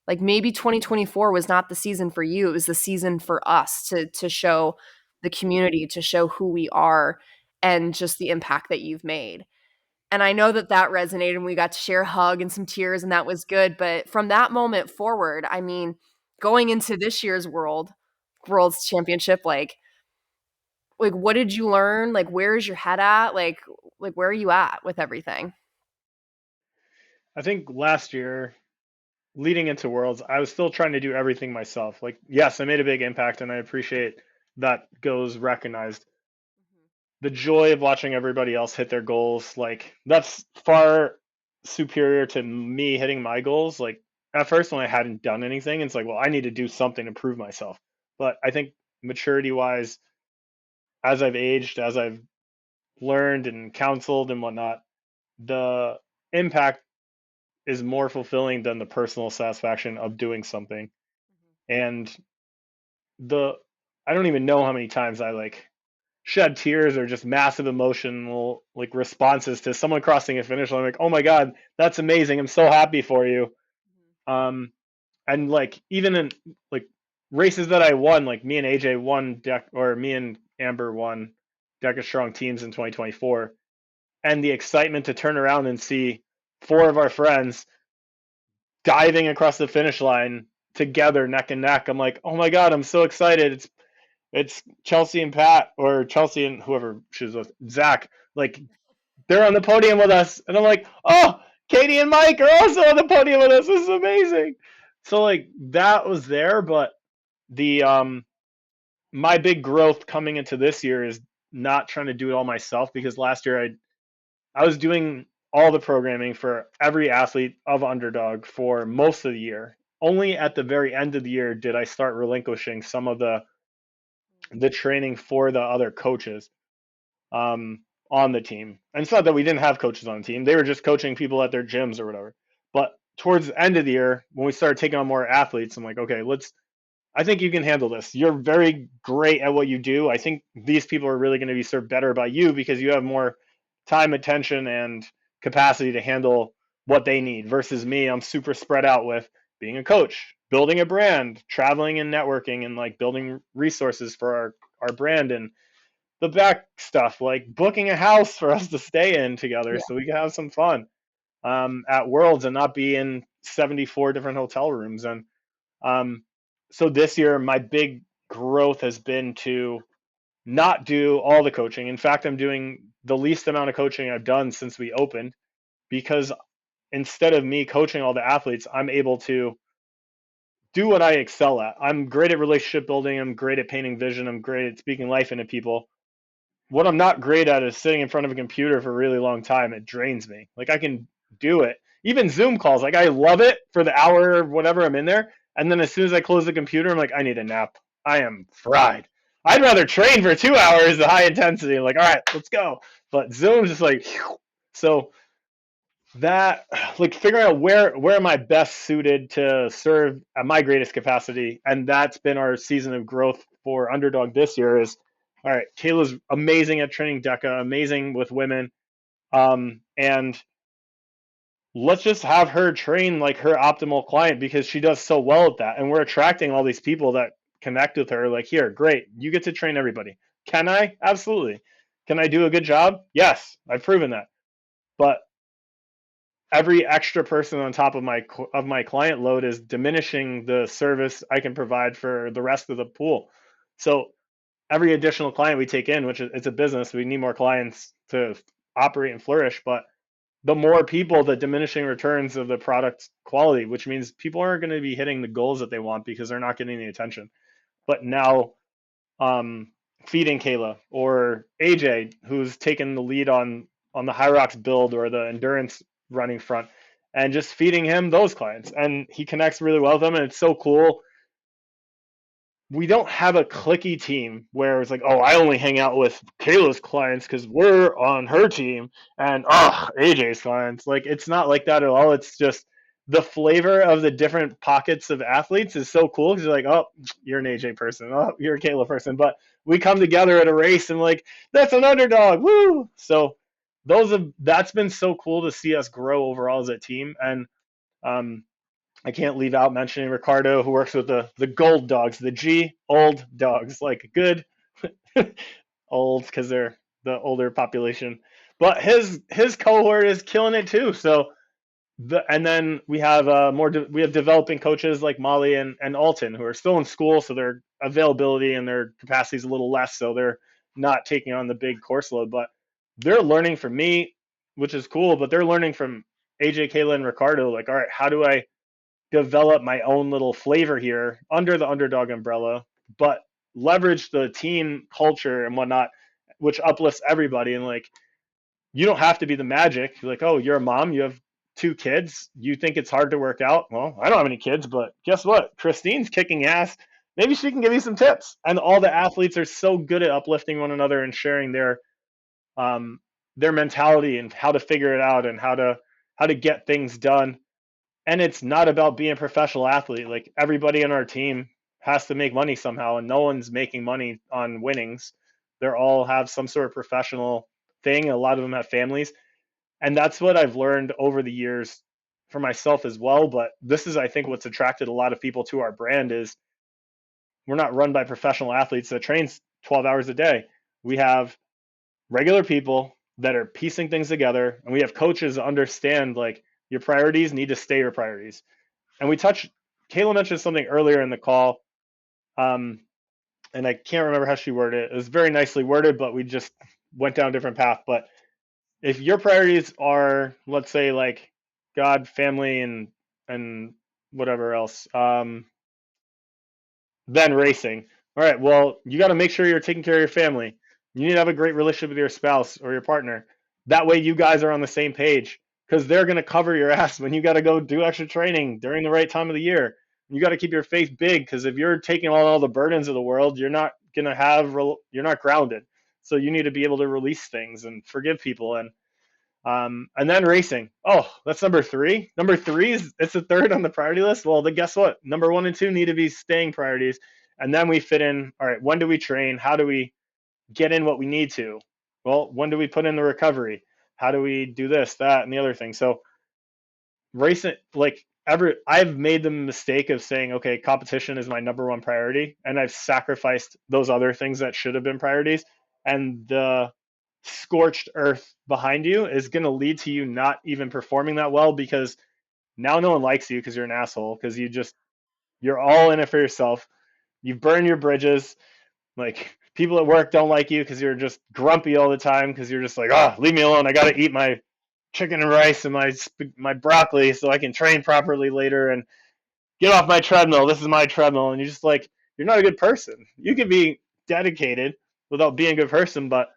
Like maybe 2024 was not the season for you. It was the season for us to show the community, to show who we are and just the impact that you've made. And I know that that resonated and we got to share a hug and some tears and that was good, but from that moment forward, I mean, going into this year's World's Championship, like what did you learn? Like where is your head at? Like where are you at with everything?
I think last year, leading into Worlds, I was still trying to do everything myself. Like, yes, I made a big impact, and I appreciate that goes recognized. The joy of watching everybody else hit their goals, like that's far superior to me hitting my goals. Like at first when I hadn't done anything, it's like, well, I need to do something to prove myself. But I think maturity wise, as I've aged, as I've learned and counseled and whatnot, the impact is more fulfilling than the personal satisfaction of doing something. And the I don't even know how many times I like shed tears or just massive emotional like responses to someone crossing a finish line. I'm like, oh my god, that's amazing! I'm so happy for you. Um, and like even in like races that I won, like me and AJ won deck, or me and Amber won Deca Strong teams in 2024, and the excitement to turn around and see 4 of our friends diving across the finish line together neck and neck. I'm like, oh my god, I'm so excited. It's Chelsea and Pat, or Chelsea and whoever she was with, Zach. Like they're on the podium with us, and I'm like, oh, Katie and Mike are also on the podium with us. This is amazing. So like that was there, but the my big growth coming into this year is not trying to do it all myself, because last year I was doing all the programming for every athlete of Underdog for most of the year. Only at the very end of the year did I start relinquishing some of the training for the other coaches on the team. And it's not that we didn't have coaches on the team; they were just coaching people at their gyms or whatever. But towards the end of the year, when we started taking on more athletes, I'm like, okay, let's. I think you can handle this. You're very great at what you do. I think these people are really going to be served better by you because you have more time, attention, and capacity to handle what they need versus me. I'm super spread out with being a coach, building a brand, traveling and networking, and like building resources for our brand, and the back stuff like booking a house for us to stay in together
Yeah.
so we can have some fun at Worlds and not be in 74 different hotel rooms. And um, so this year, my big growth has been to not do all the coaching. In fact, I'm doing the least amount of coaching I've done since we opened, because instead of me coaching all the athletes, I'm able to do what I excel at. I'm great at relationship building. I'm great at painting vision. I'm great at speaking life into people. What I'm not great at is sitting in front of a computer for a really long time. It drains me. Like I can do it. Even Zoom calls, like I love it for the hour or whatever I'm in there. And then as soon as I close the computer, I'm like, I need a nap. I am fried. I'd rather train for 2 hours the high intensity, like, all right, let's go. But Zoom's just like, so that, like, figuring out where am I best suited to serve at my greatest capacity, and that's been our season of growth for Underdog this year. Is all right. Kayla's amazing at training DECA, amazing with women, and let's just have her train like her optimal client because she does so well at that, and we're attracting all these people that connect with her. Like, here, great, you get to train everybody. Can I? Absolutely. Can I do a good job? Yes, I've proven that. But every extra person on top of my client load is diminishing the service I can provide for the rest of the pool. So every additional client we take in, which is it's a business, we need more clients to operate and flourish, but the more people, the diminishing returns of the product quality, which means people aren't going to be hitting the goals that they want because they're not getting the attention. But now, um, feeding Kayla or AJ, who's taken the lead on the High Rocks build or the endurance running front, and just feeding him those clients, and he connects really well with them, and it's so cool. We don't have a clicky team where it's like, oh, I only hang out with Kayla's clients because we're on her team, and AJ's clients. Like, it's not like that at all. It's just the flavor of the different pockets of athletes is so cool because you're like, oh, you're an AJ person, oh, you're a Kayla person, but we come together at a race and like, that's an underdog, woo! So that's been so cool to see us grow overall as a team, and um, I can't leave out mentioning Ricardo, who works with the gold dogs, the G old dogs, like good old because they're the older population. But his cohort is killing it too. So and then we have we have developing coaches like Molly and Alton who are still in school, so their availability and their capacity is a little less, so they're not taking on the big course load, but they're learning from me, which is cool. But they're learning from AJ, Kayla, and Ricardo. Like, all right, how do I develop my own little flavor here under the underdog umbrella, but leverage the team culture and whatnot, which uplifts everybody. And like, you don't have to be the magic. You're like, oh, you're a mom, you have 2 kids, you think it's hard to work out. Well, I don't have any kids, but guess what? Christine's kicking ass. Maybe she can give you some tips. And all the athletes are so good at uplifting one another and sharing their mentality and how to figure it out and how to get things done. And it's not about being a professional athlete. Like, everybody on our team has to make money somehow, and no one's making money on winnings. They're all have some sort of professional thing. A lot of them have families, and that's what I've learned over the years for myself as well. But this is, I think, what's attracted a lot of people to our brand is we're not run by professional athletes that trains 12 hours a day. We have regular people that are piecing things together, and we have coaches that understand like your priorities need to stay your priorities. And Kayla mentioned something earlier in the call, um, and I can't remember how she worded it. It was very nicely worded, but we just went down a different path. But if your priorities are, let's say, like God, family, and whatever else, then racing. All right, well, you got to make sure you're taking care of your family. You need to have a great relationship with your spouse or your partner. That way, you guys are on the same page because they're going to cover your ass when you got to go do extra training during the right time of the year. You got to keep your faith big because if you're taking on all the burdens of the world, you're not grounded. So you need to be able to release things and forgive people and then racing. Oh, that's number three. Number three is it's the third on the priority list. Well, then guess what? Number one and two need to be staying priorities. And then we fit in, all right, when do we train? How do we get in what we need to? Well, when do we put in the recovery? How do we do this, that, and the other thing? So racing, like I've made the mistake of saying, okay, competition is my number one priority, and I've sacrificed those other things that should have been priorities. And the scorched earth behind you is going to lead to you not even performing that well because now no one likes you because you're an asshole because you're all in it for yourself. You've burned your bridges. Like, people at work don't like you because you're just grumpy all the time because you're just like, oh, leave me alone. I got to eat my chicken and rice and my broccoli so I can train properly later and get off my treadmill. This is my treadmill. And you're just like, you're not a good person. You can be dedicated without being a good person, but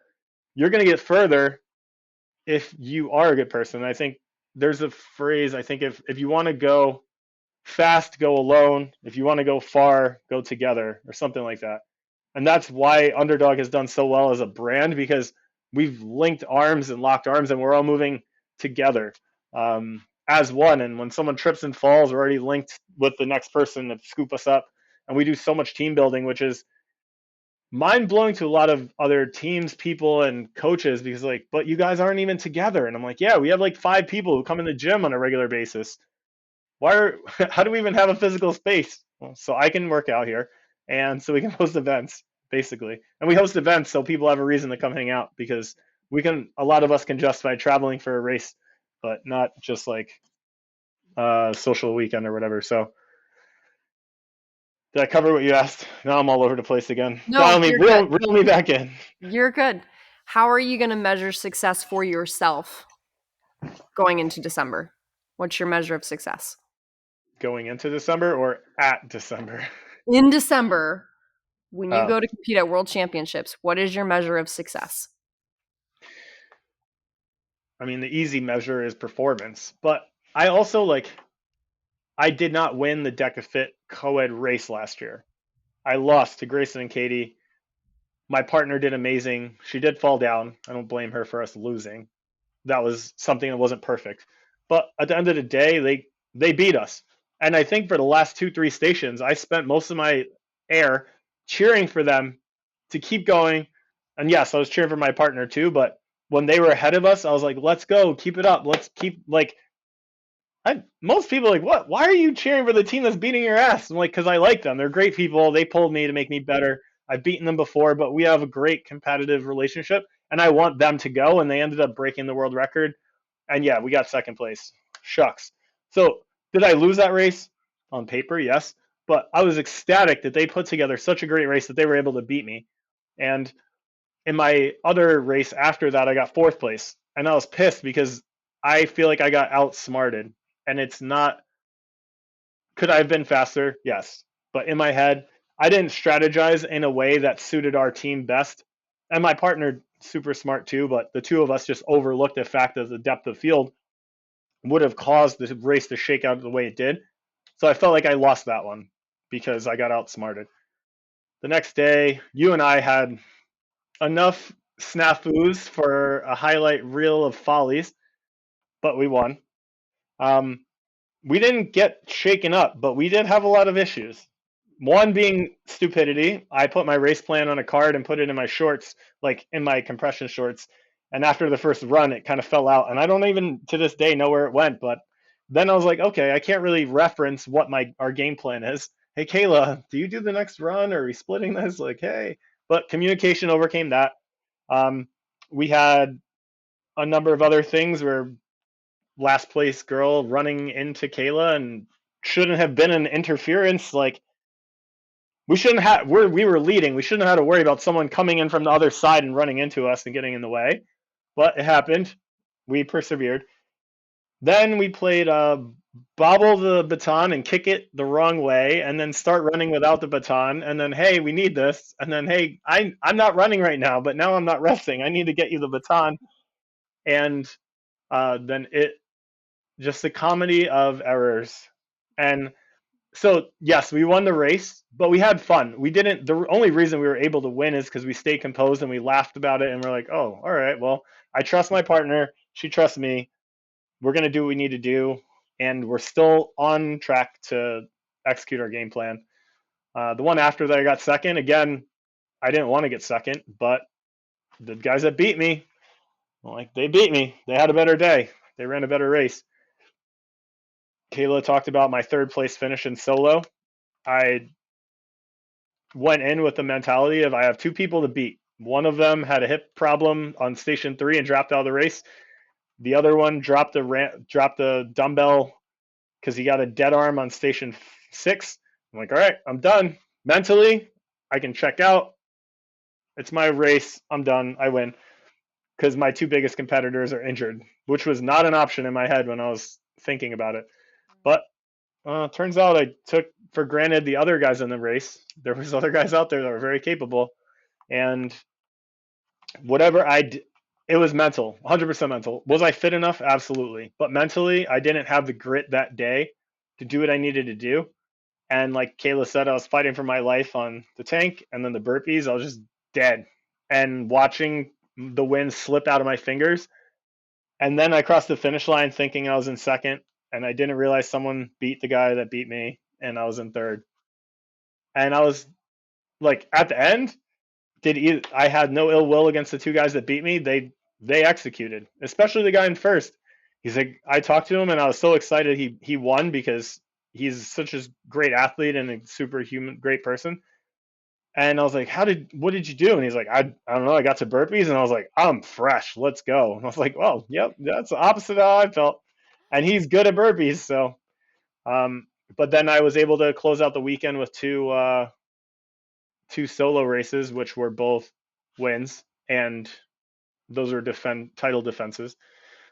you're going to get further if you are a good person. I think there's a phrase, I think if you want to go fast, go alone. If you want to go far, go together, or something like that. And that's why Underdog has done so well as a brand, because we've linked arms and locked arms, and we're all moving together as one. And when someone trips and falls, we're already linked with the next person to scoop us up. And we do so much team building, which is mind blowing to a lot of other teams, people, and coaches, because like, but you guys aren't even together. And I'm like, yeah, we have like 5 people who come in the gym on a regular basis. Why are how do we even have a physical space? Well, so I can work out here, and so we can host events basically, and we host events so people have a reason to come hang out, because we can a lot of us can justify traveling for a race, but not just like social weekend or whatever. So did I cover what you asked? Now I'm all over the place again.
No,
Dial me,
you're good.
reel me back in.
You're good. How are you going to measure success for yourself going into December? What's your measure of success?
Going into December or at December?
In December, when you
Oh,
go to compete at World Championships, what is your measure of success?
I mean, the easy measure is performance, but I also like I did not win the Deca Fit co-ed race last year. I lost to Grayson and Katie. My partner did amazing. She did fall down. I don't blame her for us losing. That was something that wasn't perfect. But at the end of the day, they beat us. And I think for the last 2, 3 stations, I spent most of my air cheering for them to keep going. And yes, I was cheering for my partner too. But when they were ahead of us, I was like, let's go, keep it up. Let's keep like most people are like, what? Why are you cheering for the team that's beating your ass? I'm like, because I like them. They're great people. They pulled me to make me better. I've beaten them before, but we have a great competitive relationship, and I want them to go. And they ended up breaking the world record. And yeah, we got second place. Shucks. So did I lose that race? On paper, yes. But I was ecstatic that they put together such a great race that they were able to beat me. And in my other race after that, I got fourth place. And I was pissed because I feel like I got outsmarted. And it's not, could I have been faster? Yes. But in my head, I didn't strategize in a way that suited our team best. And my partner, super smart too, but the two of us just overlooked the fact that the depth of field would have caused the race to shake out the way it did. So I felt like I lost that one because I got outsmarted. The next day, you and I had enough snafus for a highlight reel of follies, but we won. Um, we didn't get shaken up, but we did have a lot of issues. One being stupidity. I put my race plan on a card and put it in my shorts, like in my compression shorts. And after the first run, it kind of fell out. And I don't even to this day know where it went. But then I was like, okay, I can't really reference what our game plan is. Hey, Kayla, do you do the next run? Or are we splitting this? Like, hey. But communication overcame that. Um, we had a number of other things where last place girl running into Kayla and shouldn't have been an interference. Like we shouldn't have. We were leading. We shouldn't have had to worry about someone coming in from the other side and running into us and getting in the way. But it happened. We persevered. Then we played bobble the baton and kick it the wrong way, and then start running without the baton. And then hey, we need this. And then hey, I'm not running right now, but now I'm not resting. I need to get you the baton. And then it just the comedy of errors. And so yes, we won the race, but we had fun. We didn't. The only reason we were able to win is because we stayed composed and we laughed about it, and we're like, oh, all right, well, I trust my partner. She trusts me. We're gonna do what we need to do, and we're still on track to execute our game plan. The one after that, I got second. Again, I didn't want to get second, but the guys that beat me, like they beat me. They had a better day. They ran a better race. Kayla talked about my third place finish in solo. I went in with the mentality of I have 2 people to beat. One of them had a hip problem on station 3 and dropped out of the race. The other one dropped the dumbbell because he got a dead arm on station 6. I'm like, all right, I'm done. Mentally, I can check out. It's my race. I'm done. I win because my 2 biggest competitors are injured, which was not an option in my head when I was thinking about it. But turns out I took for granted the other guys in the race. There was other guys out there that were very capable, and whatever it was mental, 100% mental. Was I fit enough? Absolutely. But mentally, I didn't have the grit that day to do what I needed to do. And like Kayla said, I was fighting for my life on the tank, and then the burpees, I was just dead. And watching the wind slip out of my fingers, and then I crossed the finish line thinking I was in second, and I didn't realize someone beat the guy that beat me, and I was in third. And I was like, at the end, I had no ill will against the two guys that beat me. They executed, especially the guy in first. He's like, I talked to him, and I was so excited he won because he's such a great athlete and a superhuman great person. And I was like, what did you do? And he's like, I don't know. I got to burpees, and I was like, I'm fresh. Let's go. And I was like, well, yep, that's the opposite of how I felt. And he's good at burpees, so. Um, but then I was able to close out the weekend with two solo races, which were both wins, and those are defend title defenses.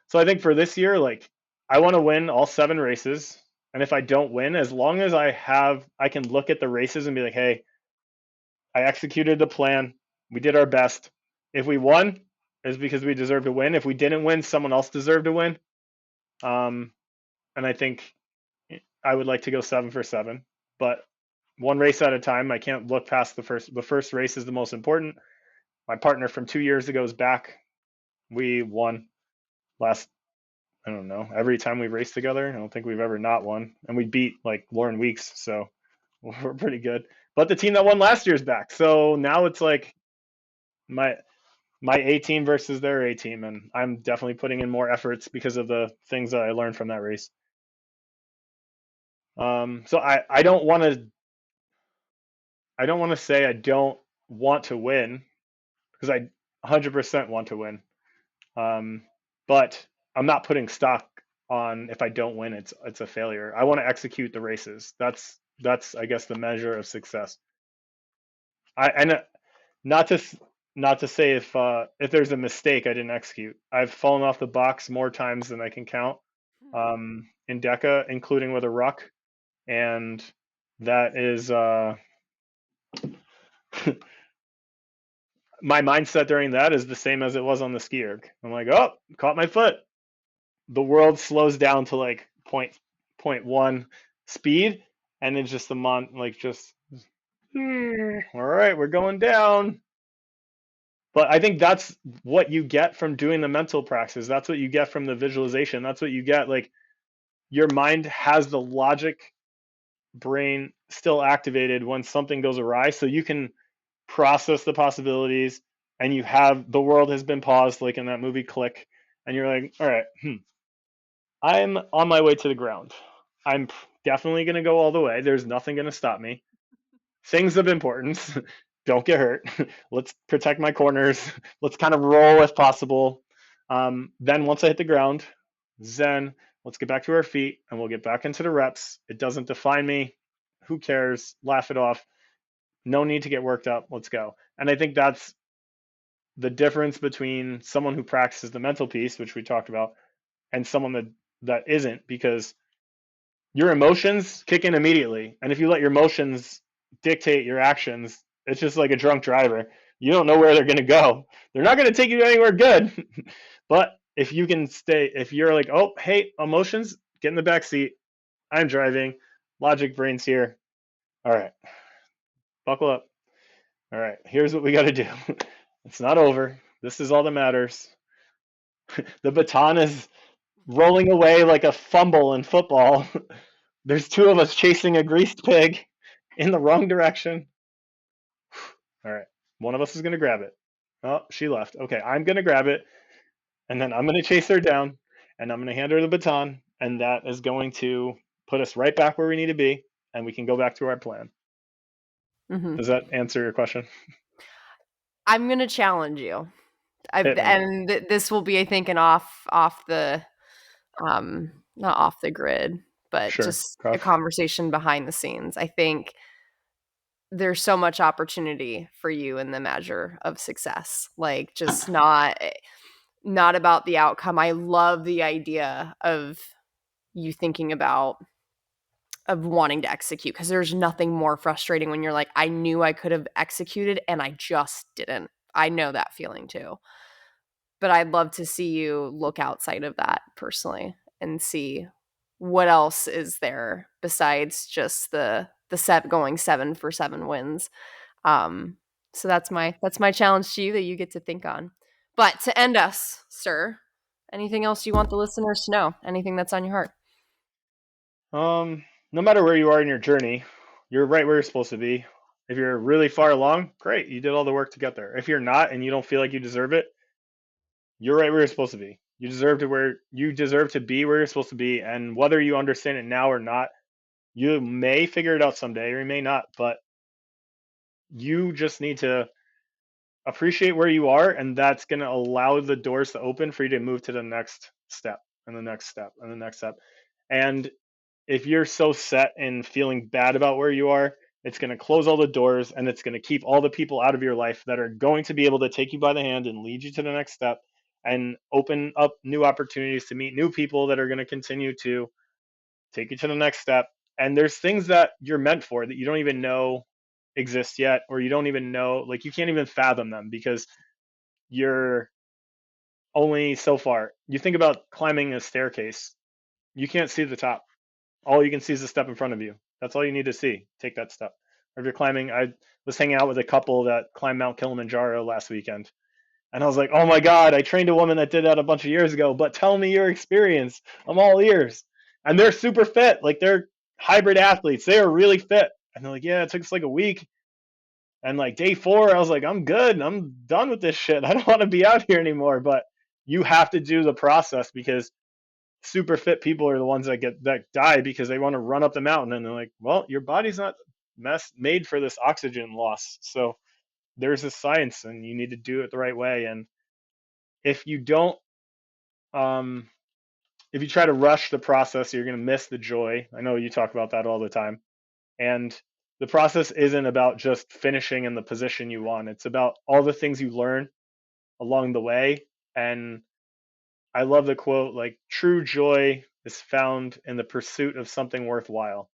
So I think for this year, like I want to win all 7 races, and if I don't win, as long as I can look at the races and be like, hey, I executed the plan. We did our best. If we won, it's because we deserved to win. If we didn't win, someone else deserved to win. Um, and I think I would like to go 7 for 7, but one race at a time. I can't look past the first. The first race is the most important. My partner from 2 years ago is back. We won last. I don't know. Every time we raced together, I don't think we've ever not won, and we beat like Lauren Weeks, so we're pretty good. But the team that won last year's back, so now it's like my my A team versus their A team, and I'm definitely putting in more efforts because of the things that I learned from that race. So I don't want to say I don't want to win because I 100% want to win. Um, but I'm not putting stock on if I don't win, it's a failure. I want to execute the races. That's I guess the measure of success. I and not to not to say if there's a mistake I didn't execute. I've fallen off the box more times than I can count in DECA, including with a ruck, and that is my mindset during that is the same as it was on the ski erg. I'm like, oh, caught my foot. The world slows down to like point one speed, and it's just the like just all right, we're going down. But I think that's what you get from doing the mental practice. That's what you get from the visualization. That's what you get. Like your mind has the logic brain still activated when something goes awry, so you can process the possibilities, and you have the world has been paused, like in that movie Click, and you're like, all right, I'm on my way to the ground. I'm definitely going to go all the way. There's nothing going to stop me. Things of importance. Don't get hurt. Let's protect my corners. Let's kind of roll if possible. Then once I hit the ground, zen, let's get back to our feet and we'll get back into the reps. It doesn't define me. Who cares? Laugh it off. No need to get worked up. Let's go. And I think that's the difference between someone who practices the mental piece, which we talked about, and someone that isn't, because your emotions kick in immediately. And if you let your emotions dictate your actions, it's just like a drunk driver. You don't know where they're going to go. They're not going to take you anywhere good. But if you can stay, if you're like, oh, hey, emotions, get in the back seat. I'm driving. Logic brain's here. All right, buckle up. All right, here's what we got to do. It's not over. This is all that matters. The baton is rolling away like a fumble in football. There's two of us chasing a greased pig in the wrong direction. All right. One of us is going to grab it. Oh, she left. Okay, I'm going to grab it, and then I'm going to chase her down, and I'm going to hand her the baton, and that is going to put us right back where we need to be, and we can go back to our plan.
Mhm.
Does that answer your question?
I'm gonna challenge you.
Hit me.
And this will be, I think, an off the not off the grid, but
Sure.
just a
Cuff.
conversation behind the scenes. I think there's so much opportunity for you in the measure of success. Like just not about the outcome. I love the idea of you thinking about of wanting to execute because there's nothing more frustrating when you're like, I knew I could have executed and I just didn't. I know that feeling too. But I'd love to see you look outside of that personally and see what else is there besides just the set going 7 for 7 wins? Um, so that's my challenge to you that you get to think on. But to end us, sir, anything else you want the listeners to know? Anything that's on your heart?
No matter where you are in your journey, you're right where you're supposed to be. If you're really far along, great, you did all the work to get there. If you're not and you don't feel like you deserve it, you're right where you're supposed to be. You deserve to be where you're supposed to be, and whether you understand it now or not, you may figure it out someday or you may not, but you just need to appreciate where you are, and that's going to allow the doors to open for you to move to the next step and the next step and the next step. And if you're so set in feeling bad about where you are, it's going to close all the doors and it's going to keep all the people out of your life that are going to be able to take you by the hand and lead you to the next step and open up new opportunities to meet new people that are going to continue to take you to the next step. And there's things that you're meant for that you don't even know exist yet, or you don't even know, like you can't even fathom them because you're only so far. You think about climbing a staircase, you can't see the top. All you can see is the step in front of you. That's all you need to see. Take that step. Or if you're climbing, I was hanging out with a couple that climbed Mount Kilimanjaro last weekend. And I was like, oh my God, I trained a woman that did that a bunch of years ago, but tell me your experience. I'm all ears. And they're super fit. Like they're hybrid athletes. They are really fit. And they're like, yeah, it took us like a week. And like day 4, I was like, I'm good. I'm done with this shit. I don't want to be out here anymore. But you have to do the process because super fit people are the ones that die because they want to run up the mountain and they're like, well, your body's not made for this oxygen loss. So there's a science and you need to do it the right way. And if you don't, um, if you try to rush the process, you're going to miss the joy. I know you talk about that all the time. And the process isn't about just finishing in the position you want. It's about all the things you learn along the way. And I love the quote, like, true joy is found in the pursuit of something worthwhile.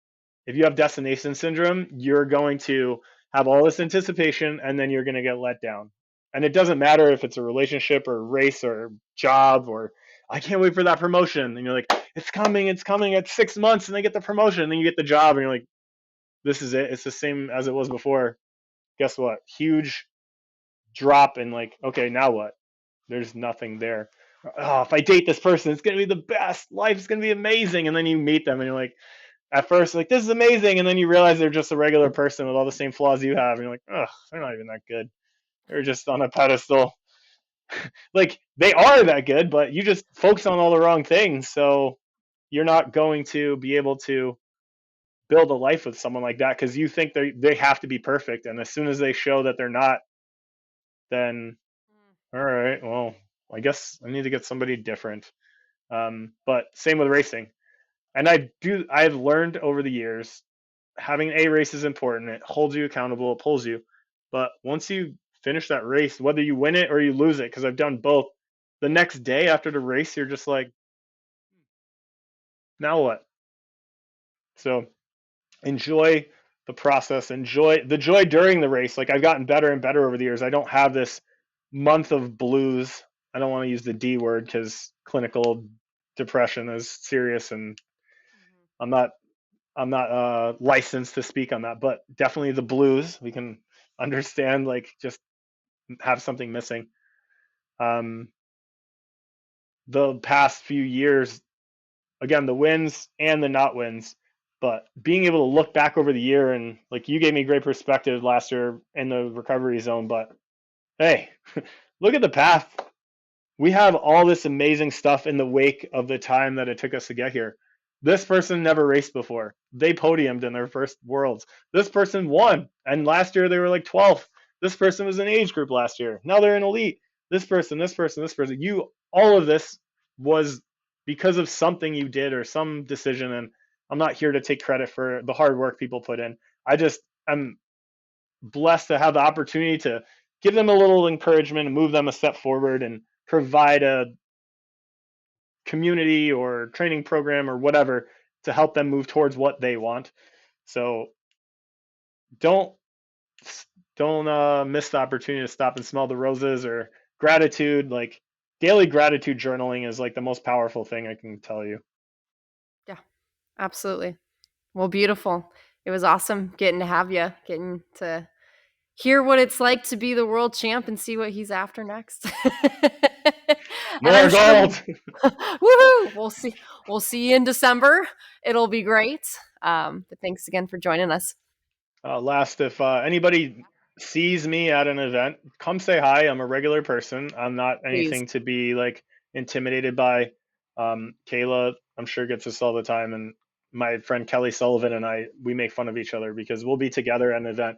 If you have destination syndrome, you're going to have all this anticipation and then you're going to get let down. And it doesn't matter if it's a relationship or a race or a job or I can't wait for that promotion. And you're like, it's coming at 6 months and they get the promotion. And then you get the job and you're like, this is it. It's the same as it was before. Guess what? Huge drop in like, okay, now what? There's nothing there. Oh, if I date this person, it's gonna be the best. Life's gonna be amazing. And then you meet them and you're like, at first, like, this is amazing, and then you realize they're just a regular person with all the same flaws you have, and you're like, ugh, they're not even that good. They're just on a pedestal. Like, they are that good, but you just focus on all the wrong things, so you're not going to be able to build a life with someone like that because you think they have to be perfect, and as soon as they show that they're not, then all right, well, I guess I need to get somebody different. But same with racing, and I've learned over the years having an A race is important. It holds you accountable, it pulls you. But once you finish that race, whether you win it or you lose it, because I've done both, the next day after the race, you're just like, now what? So enjoy the process, enjoy the joy during the race. Like I've gotten better and better over the years. I don't have this month of blues. I don't want to use the D word because clinical depression is serious and I'm not I'm not licensed to speak on that, but definitely the blues. We can understand like just have something missing. Um, the past few years, again, the wins and the not wins, but being able to look back over the year and like you gave me great perspective last year in the recovery zone, but hey, look at the path. We have all this amazing stuff in the wake of the time that it took us to get here. This person never raced before. They podiumed in their first worlds. This person won. And last year they were like 12th. This person was in age group last year. Now they're in elite. This person, this person, this person. All of this was because of something you did or some decision. And I'm not here to take credit for the hard work people put in. I just am blessed to have the opportunity to give them a little encouragement and move them a step forward and provide a community or training program or whatever to help them move towards what they want. So don't don't miss the opportunity to stop and smell the roses or gratitude. Like daily gratitude journaling is like the most powerful thing I can tell you.
Yeah. Absolutely. Well, beautiful. It was awesome getting to have you, getting to hear what it's like to be the world champ and see what he's after next. And I'm
More
sure we'll
gold.
woohoo! We'll see you in December. It'll be great. But thanks again for joining us.
Last, if anybody sees me at an event, come say hi. I'm a regular person. I'm not
Please.
anything to be like intimidated by. Kayla, I'm sure gets this all the time, and my friend Kelly Sullivan and I, we make fun of each other because we'll be together at an event,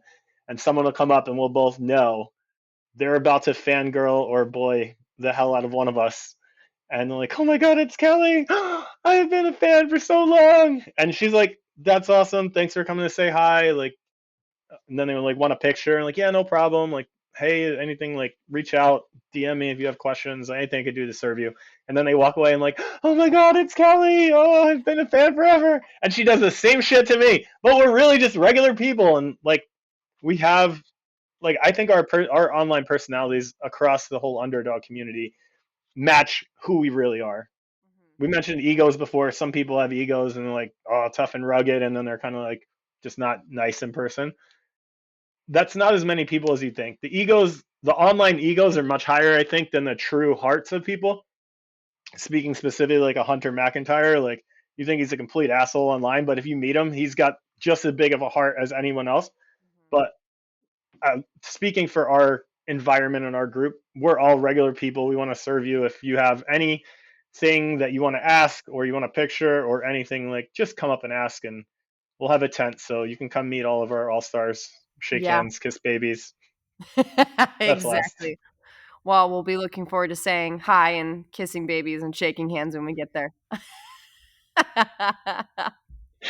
and someone will come up, and we'll both know they're about to fangirl or boy the hell out of one of us, and they're like, "Oh my god, it's Kelly! I have been a fan for so long," and she's like, "That's awesome. Thanks for coming to say hi." Like, and then they would like want a picture and like, yeah, no problem. Like, hey, anything, like reach out, DM me if you have questions, anything I could do to serve you. And then they walk away and like, oh my god, it's Kelly. Oh, I've been a fan forever. And she does the same shit to me. But we're really just regular people, and like we have like I think our online personalities across the whole underdog community match who we really are. We mentioned egos before. Some people have egos and they're like, oh, tough and rugged, and then they're kind of like just not nice in person. That's not as many people as you think. The egos, the online egos are much higher, I think, than the true hearts of people. Speaking specifically like a Hunter McIntyre, like you think he's a complete asshole online, but if you meet him, he's got just as big of a heart as anyone else. But speaking for our environment and our group, we're all regular people. We want to serve you. If you have anything that you want to ask or you want a picture or anything, like just come up and ask, and we'll have a tent so you can come meet all of our all stars, shake
Yeah.
hands, kiss babies. That's last.
Exactly. Well, we'll be looking forward to saying hi and kissing babies and shaking hands when we get there.